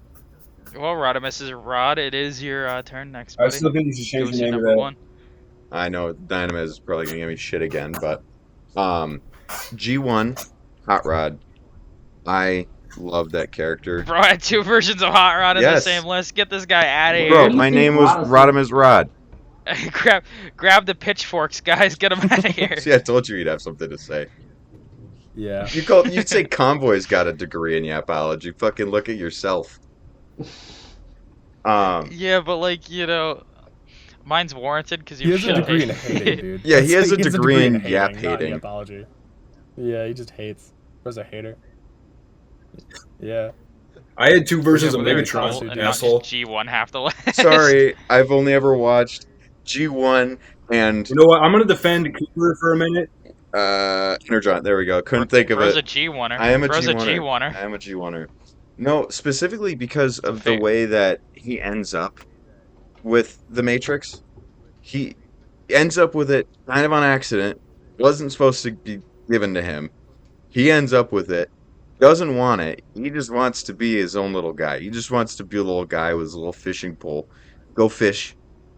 Well, Rodimus is Rod. It is your turn next, I buddy. still think you should change Give the us your name of number that. one. I know Dynamite is probably gonna give me shit again, but G1 Hot Rod. I love that character. Bro, I had two versions of Hot Rod in the Yes. same list. Get this guy out of Bro, here. do my you name think was Rodimus- Rodimus Rod. grab the pitchforks, guys. Get him out of here. See, I told you you'd have something to say. Yeah. You'd say Convoy's got a degree in yapology. Fucking look at yourself. Yeah, but like, mine's warranted because He you has a should degree in hating, dude. Yeah, he has a He degree in hating, yap not hating. yapology. Yeah, he just hates. Was a hater. Yeah. I had two versions Yeah, of but they're Megatron, cool and not asshole. just G1 half the way. Sorry, I've only ever watched G1 and You know what? I'm gonna defend Cooper for a minute. Energon. There we go. Couldn't think of Bro's it. a G1er. I am a Bro's a G1er. G1er. I am a G1er. No, specifically because of the Fa- way that he ends up with the Matrix. He ends up with it kind of on accident. Wasn't supposed to be given to him. He ends up with it. Doesn't want it. He just wants to be his own little guy. He just wants to be a little guy with his little fishing pole. Go fish.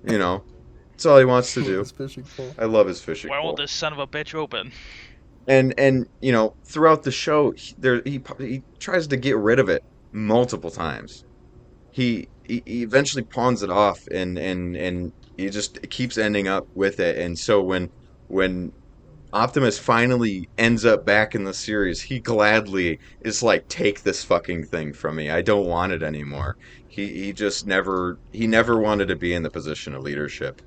You know. That's all he wants to do. His fishing pole. I love his fishing Why pole. won't this son of a bitch open? And you know, throughout the show, he tries to get rid of it multiple times. He eventually pawns it off, and he just keeps ending up with it. And so when Optimus finally ends up back in the series, he gladly is like, take this fucking thing from me. I don't want it anymore. He just never wanted to be in the position of leadership,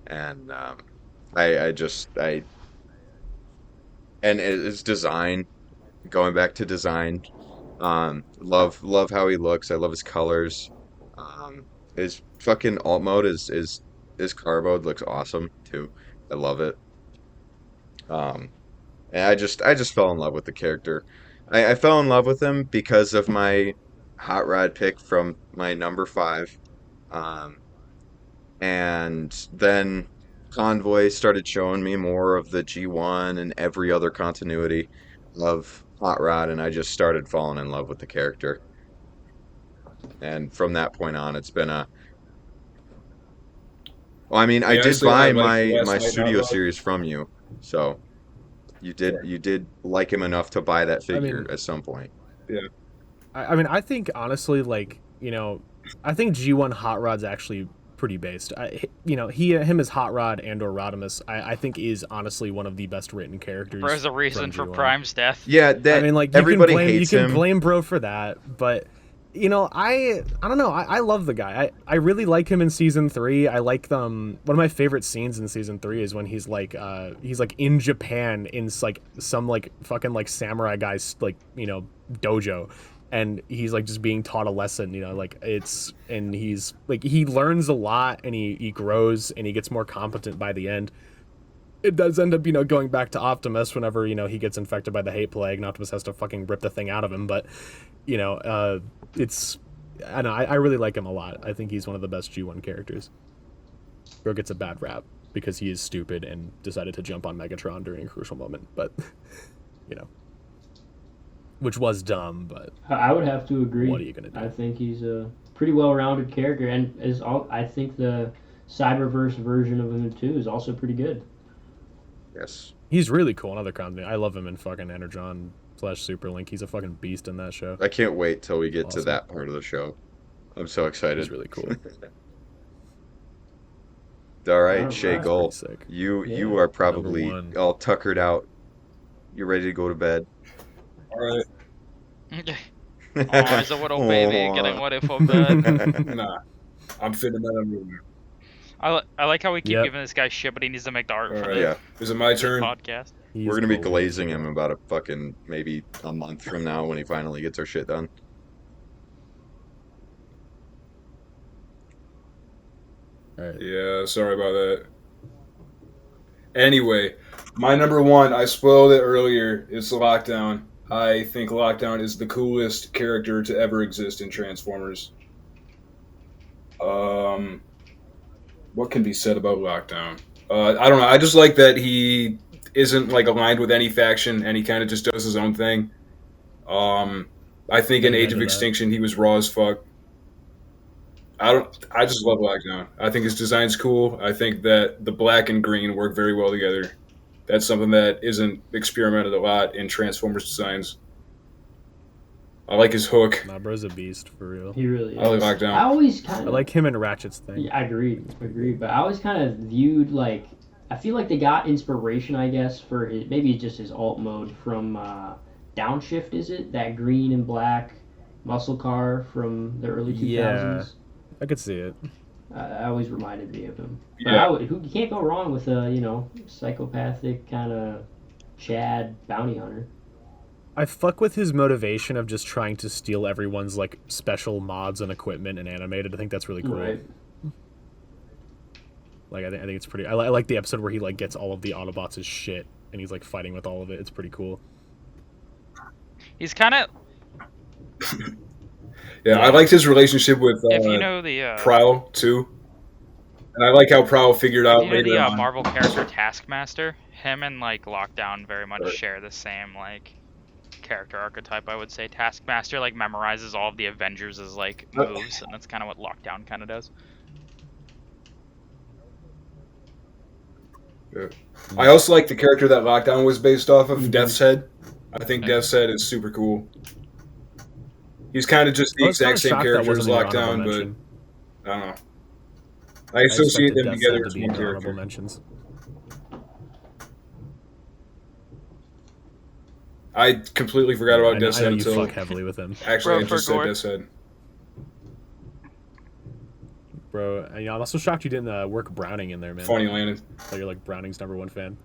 and I and his design, going back to design, love how he looks. I love his colors. His fucking alt mode is carboed looks awesome too. I love it. Um, and I just fell in love with the character. I fell in love with him because of my hot rod pick from my number 5. Um, and then Convoy started showing me more of the G1 and every other continuity of Hot Rod, and I just started falling in love with the character. And from that point on, it's been a. Well, I mean, I did honestly, buy I liked my Last my Night studio Hot Rod. series from you, so you did like him enough to buy that figure mean- at some point. I mean, I think honestly, like, you know, I think G1 Hot Rod's actually pretty based. Him as Hot Rod and/or Rodimus, I think is honestly one of the best written characters. Bro's the reason for from G1. Prime's death. Yeah, that I mean, like, everybody you can blame, hates you can him. blame Bro for that, but you know, I don't know. I love the guy. I really like him in season 3. I like them. One of my favorite scenes in season 3 is when he's like in Japan in like some like fucking like samurai guy's like, you know, dojo, and he's like just being taught a lesson, you know, like and he's like, he learns a lot, and he grows, and he gets more competent by the end. It does end up, you know, going back to Optimus whenever, you know, he gets infected by the hate plague, and Optimus has to fucking rip the thing out of him. But, you know, I don't know, I really like him a lot. I think he's one of the best G1 characters. Bro gets a bad rap because he is stupid and decided to jump on Megatron during a crucial moment. But, you know, which was dumb, but I would have to agree. what are you going to do? I think he's a pretty well-rounded character, and I think the Cyberverse version of him too is also pretty good. Yes. He's really cool in other content. I love him in fucking Energon / Superlink. He's a fucking beast in that show. I can't wait till we get to Awesome. that part of the show. I'm so excited. He's really cool. All right, Alright. Shay That's Gall, pretty sick. you Yeah. are probably Number 1. all tuckered out. You ready to go to bed? All right. Oh, he's a little baby getting ready for bed. Nah, I'm fitting that up room. I like how we keep Yep. giving this guy shit, but he needs to make the art for Alright. the Yeah, Is it my turn? podcast. He's we're gonna be cool. glazing him about a fucking maybe a month from now when he finally gets our shit done. All right. Yeah, sorry about that. Anyway, my number 1, I spoiled it earlier. It's Lockdown. I think Lockdown is the coolest character to ever exist in Transformers. What can be said about Lockdown? I don't know. I just like that he isn't like aligned with any faction, and he kind of just does his own thing. I think in Amen Age to of that. Extinction he was raw as fuck. I just love Lockdown. I think his design's cool. I think that the black and green work very well together. That's something that isn't experimented a lot in Transformers designs. I like his hook. Nah, bro's a beast for real. He really is. I like Lockdown. I always kind I of like him and Ratchet's thing. Yeah, I agree, but I always kind of viewed like, I feel like they got inspiration, I guess, for maybe just his alt mode from Downshift. Is it that green and black muscle car from the early 2000s? I could see it. I always reminded me of him. But Yeah. you can't go wrong with a psychopathic kind of Chad bounty hunter. I fuck with his motivation of just trying to steal everyone's like special mods and equipment and animated. I think that's really cool. Right. Like I think it's pretty. I like the episode where he like gets all of the Autobots' shit and he's like fighting with all of it. It's pretty cool. He's kind of. Yeah, I liked his relationship with If you know the Prowl too, and I like how Prowl figured out you know later the on. Marvel character Taskmaster, him and like Lockdown very much share the same like character archetype. I would say Taskmaster like memorizes all of the Avengers' like moves, and that's kind of what Lockdown kind of does. Yeah. I also like the character that Lockdown was based off of, Mhm. Death's Head. I think Death's Head is super cool. He's kind of just the I was kinda exact same shocked that character as wasn't in your honorable Lockdown, mention. but I don't know. I I associate expected them Death's together Head as to be one in your honorable character. mentions. I completely forgot about I Death's know Head you until fuck heavily with him, actually I Bro, just for said gore. Death's Head. bro. And, I'm also shocked you didn't work Browning in there, man. Funny landed. So you're like Browning's #1 fan.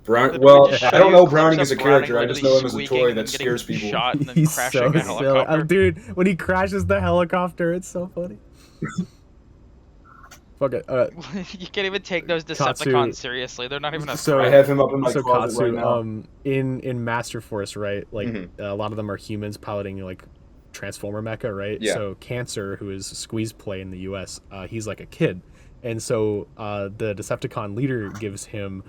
Brown. Did Well, we just I show don't you know clips Browning of as a Browning character. I just literally know him as a squeaking toy and that getting scares people. shot and then He's crashing so a silly. helicopter. Dude, when he crashes the helicopter, it's so funny. Fuck it. You can't even take those Katsu- Decepticons seriously. They're not even a So- I threat. have him up in my So closet Katsu, right now. in Master Force, right? Like Mhm. a lot of them are humans piloting like Transformer mecha, right? Yeah. So Cancer, who is Squeeze Play in the U.S., he's like a kid, and so the Decepticon leader gives him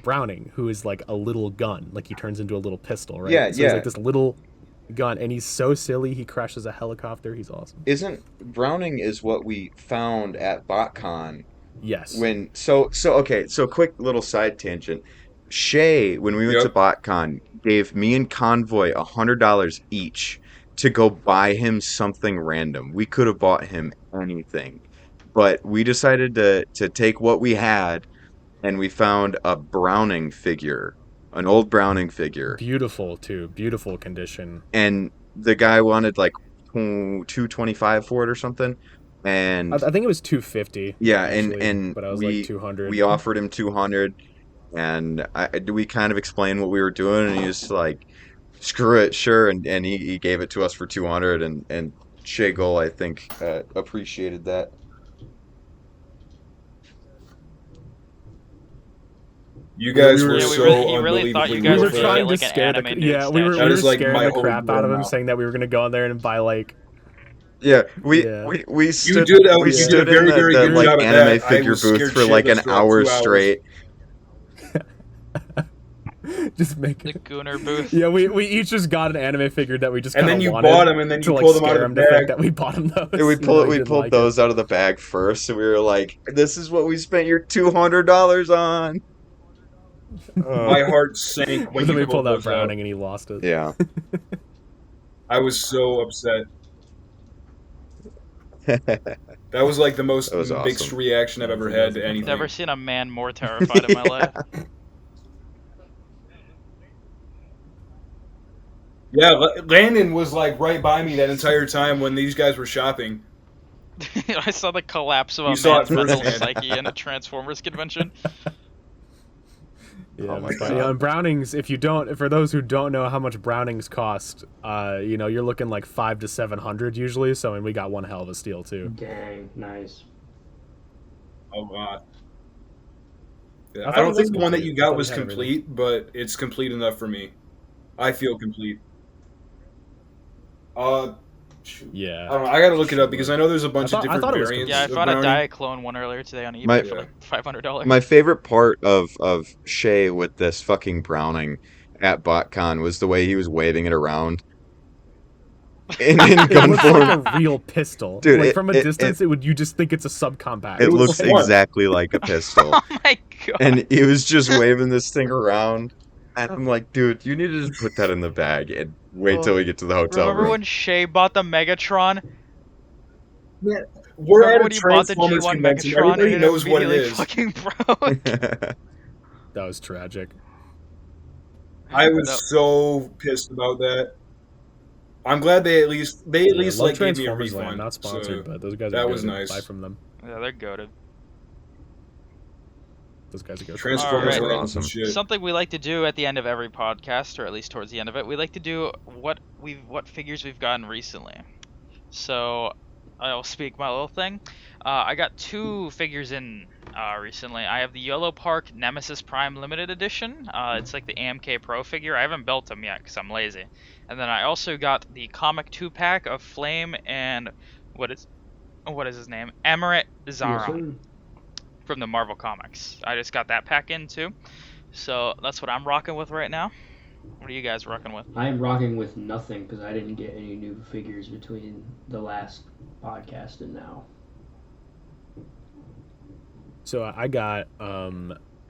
Browning, who is like a little gun, like he turns into a little pistol, right? Yeah, so yeah. He's like this little gun, and he's so silly. He crashes a helicopter. He's awesome. Isn't Browning is what we found at BotCon Yes. when okay, so quick little side tangent. Shay, when we went to Yep. BotCon, gave me and Convoy $100 each to go buy him something random. We could have bought him anything, but we decided to take what we had, and we found a Browning figure, an old Browning figure, Beautiful too. Beautiful condition. and the guy wanted like $225 for it or something, and I think it was 250. yeah, actually, and but I was we like 200. we offered him 200, and we kind of explained what we were doing, and he was like, "Screw it, sure," and he gave it to us for 200, and Shay Gall, I think, appreciated that. You guys were Yeah, we so really- he really thought you unbelievably guys We were were gonna trying get, to like, an scare the animated yeah. We were, statue. we That were is, like, scaring my the holy crap out of grail him, now. saying that we were gonna go in there and buy like Yeah, Yeah. we stood did a- we you did a stood very, in very the good like job at anime that. I figure was booth scared for like an shitless for hour 2 hours. straight. just make The it. Gooner booth. Yeah, we each just got an anime figure that we just And kinda then you wanted bought 'em, and then to you like pulled 'em out scare of him the the fact bag. that we bought him those. And we even though he didn't pulled like those out of the bag first, so we were like, "This is what we spent your $200 on." My heart sank It. when But then you we pulled out those Browning and he lost it. Yeah. I was so upset. That was like the most That was mixed awesome. reaction I've ever had to anything. Never seen a man more terrified in my life. Yeah, Landon was like right by me that entire time when these guys were shopping. I saw the collapse of You a saw it man's mental firsthand. psyche in a Transformers convention. Yeah, Oh my but, God. yeah, and Brownings. For those who don't know how much Brownings cost, you're looking like 500 to 700 usually. So, and we got one hell of a steal too. Dang, nice. Oh god. Yeah, I I, thought don't it think was the one that complete. you I got thought was it had everything. complete, but it's complete enough for me. I feel complete. Shoot. Yeah. I don't know. I gotta look it up because I know there's a bunch I of thought different it was variants. Yeah, I of found a Browning. Diaclone one earlier today on eBay My- for like $500. My favorite part of Shay with this fucking Browning at BotCon was the way he was waving it around in It gun looks form. like a real pistol. Dude, like it- from a it- distance, you just think it's a subcombat. It was looks fun. exactly like a pistol. Oh my god. And he was just waving this thing around. And I'm like, dude, you need to just put that in the bag and wait till we get to the hotel Remember room. when Shay bought the Megatron? We're Remember at a when he bought the Transformers G1 convention. Megatron Everybody and knows what it immediately is. fucking broke? That was tragic. I was so pissed about that. I'm glad they at least Love like gave me a Transformers Land, refund. not sponsored, so but those guys that are was good. nice. Buy from them. Yeah, they're goated. Those guys are good. Transformers Alright. are Awesome. awesome shit. Something we like to do at the end of every podcast, or at least towards the end of it, we like to do what figures we've gotten recently. So I'll speak my little thing. I got 2 figures in recently. I have the Yellow Park Nemesis Prime Limited Edition. It's like the AMK Pro figure. I haven't built them yet because I'm lazy. And then I also got the Comic 2-pack of Flame and what is his name? Emirat Zara from the Marvel Comics. I just got that pack in too. So that's what I'm rocking with right now. What are you guys rocking with? I am rocking with nothing because I didn't get any new figures between the last podcast and now. So I got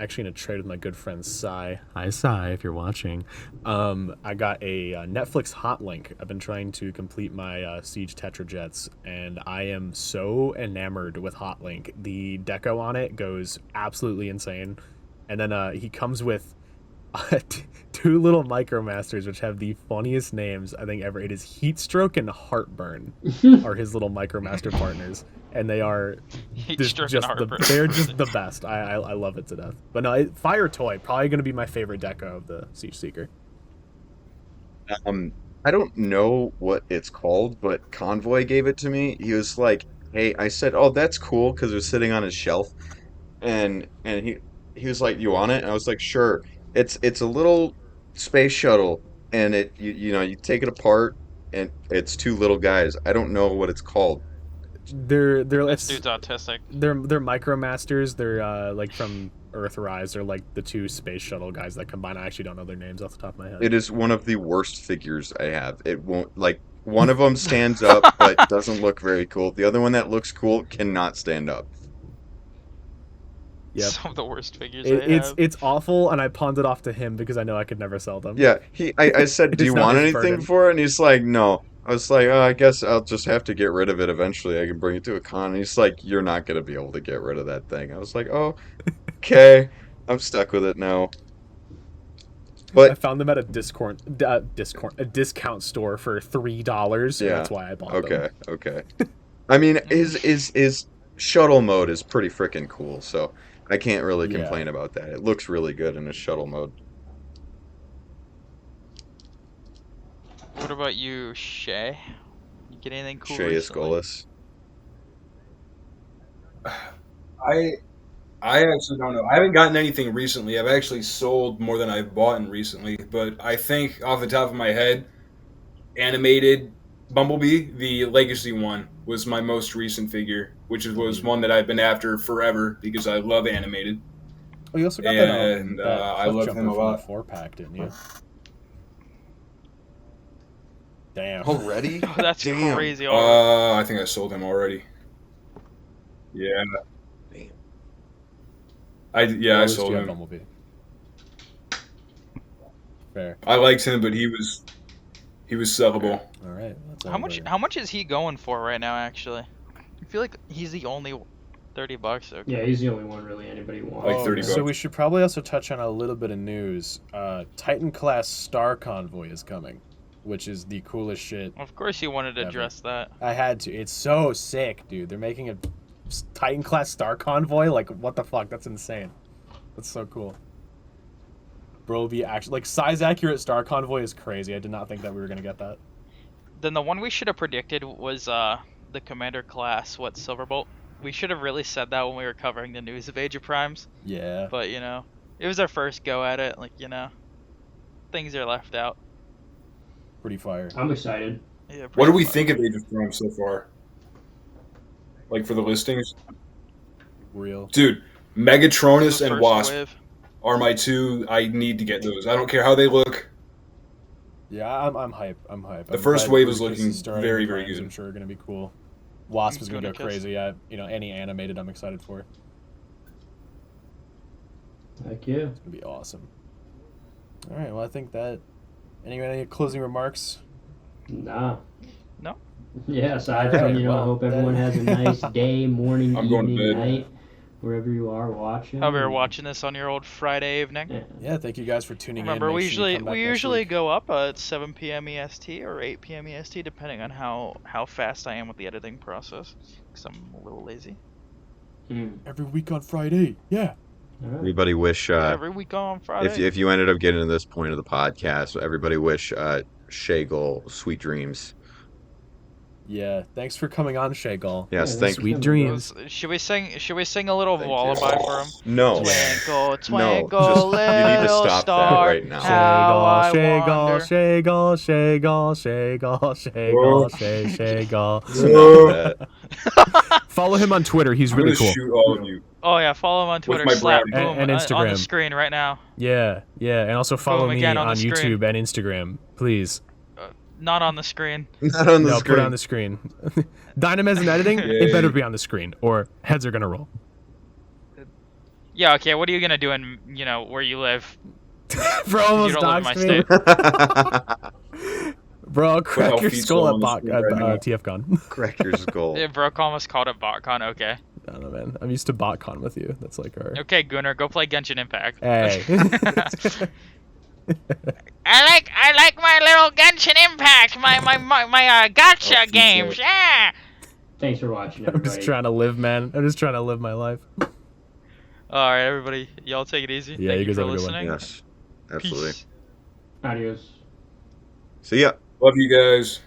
actually in a trade with my good friend Shay. Hi Shay, if you're watching. I got a Netflix hot link. I've been trying to complete my Siege Tetrajets, and I am so enamored with hot link. The deco on it goes absolutely insane, and then he comes with 2 little Micromasters, which have the funniest names I think ever. It is Heatstroke and Heartburn are his little Micromaster partners, and they are they're just the best. I love it to death. But no, Fire Toy probably going to be my favorite deco of the Siege Seeker. I don't know what it's called, but Convoy gave it to me. He was like, "Hey," I said, "Oh, that's cool," because it was sitting on his shelf, and he was like, "You want it?" And I was like, "Sure." It's a little space shuttle, and you take it apart, and it's 2 little guys. I don't know what it's called. They're This dude's autistic. They're Micromasters. They're like from Earthrise. They're like the 2 space shuttle guys that combine. I actually don't know their names off the top of my head. It is one of the worst figures I have. It won't, like, one of them stands up but doesn't look very cool. The other one that looks cool cannot stand up. Yep. Some of the worst figures I have. It's awful, and I pawned it off to him because I know I could never sell them. Yeah, I said, "Do It's you not want his anything burden. for it?" And he's like, "No." I was like, "Oh, I guess I'll just have to get rid of it eventually. I can bring it to a con." And he's like, "You're not going to be able to get rid of that thing." I was like, "Oh, okay. I'm stuck with it now." I But found them at a discount store for $3. yeah, And that's why I bought them. okay. I mean, his shuttle mode is pretty freaking cool, so I can't really Yeah. complain about that. It looks really good in his shuttle mode. What about you, Shay? You get anything cool Shay recently? Escolas. I actually don't know. I haven't gotten anything recently. I've actually sold more than I've bought in recently, but I think off the top of my head, animated Bumblebee, the Legacy one, was my most recent figure, which was one that I've been after forever because I love animated. Oh, you also got And, that I Cliff love Jumper him a from lot. the 4-pack, didn't you? Damn. Already? Oh, that's Damn. crazy. Already. I think I sold him already. Yeah. Damn. I What sold else do you have, him. Bumblebee? Fair. I liked him, but he was sellable. All right. That's How much is he going for right now? Actually, I feel like he's the only $30. Okay. Yeah, he's the only one really anybody wants. Like 30 So bucks. we should probably also touch on a little bit of news. Titan class Star Convoy is coming, which is the coolest shit. Of course, you wanted to Ever. address that. I had to. It's so sick, dude. They're making a Titan class Star Convoy. Like, what the fuck? That's insane. That's so cool. Bro, be actually like size accurate Star Convoy is crazy. I did not think that we were gonna get that. Then the one we should have predicted was the Commander class. What, Silverbolt? We should have really said that when we were covering the news of Age of Primes. Yeah. But it was our first go at it. Like things are left out. Pretty fire. I'm excited. Yeah. What do pretty we much. think of Age of Primes so far? Like for the listings? Real. Dude, The Megatronus and first Wasp wave. are my 2. I need to get those. I don't care how they look. Yeah, I'm hype. I'm hype. The I'm first glad wave is Lucas looking starting very, the very plans. good. I'm sure gonna be cool. Wasp is gonna go Good, crazy. Any animated, I'm excited for. Heck yeah. It's gonna be awesome. All right. Well, I think that. Any closing remarks? Nah. No. Yeah, aside Alright, from, I well, hope everyone has a nice day, morning, I'm going to evening, bed. night, wherever you are watching. However, you're watching this on your old Friday evening. Yeah. Yeah. Thank you guys for tuning Remember, in. we Make sure you usually come back we next usually week. go up at 7 p.m. EST or 8 p.m. EST, depending on how fast I am with the editing process. Because I'm a little lazy. Mm. every week on Friday. Yeah. All right. Everybody wish Every week on Friday. if you ended up getting to this point of the podcast, everybody wish Shay Gall sweet dreams. Yeah, thanks for coming on, Shay Gall. Yes, Yeah, thank that's you. Sweet dreams. Should we sing a little Thank you. lullaby for him? No, Twinkle, no, twinkle, just you need to little stop star. that right now. Shay How Gall, I Shay Gall, wonder. Shay Gall, Shay Gall, Shay Gall, Shay Gall, Shay Gall. That's enough of that. Follow him on Twitter. He's I'm really gonna cool. shoot all of you. Oh yeah, follow him on Twitter. my Slap brownie. boom And on Instagram. the screen right now. Yeah, and also follow Boom, me again on on the screen. YouTube and Instagram, please. Not on the screen. Not on the No, screen. put it on the screen. Dynamism editing, it better be on the screen, or heads are gonna roll. Yeah, okay. What are you gonna do in where you live? Bro, almost don't live in my doxed me. Bro, I'll crack I'll your feed skull someone at, on the screen right now. TFCon. Crack your skull. Yeah, Broke almost called it BotCon. Okay. I don't know, man. I'm used to BotCon with you. That's like our. Okay, Gunnar, go play Genshin Impact. Hey. I like my little Genshin Impact, my gotcha games. Yeah. Thanks for watching, I'm everybody. just trying to live, man. I'm just trying to live my life. All right, everybody, y'all take it easy. Yeah, Thank you guys for have a good one. listening. Yes, absolutely. Peace. Adios. See ya. Love you guys.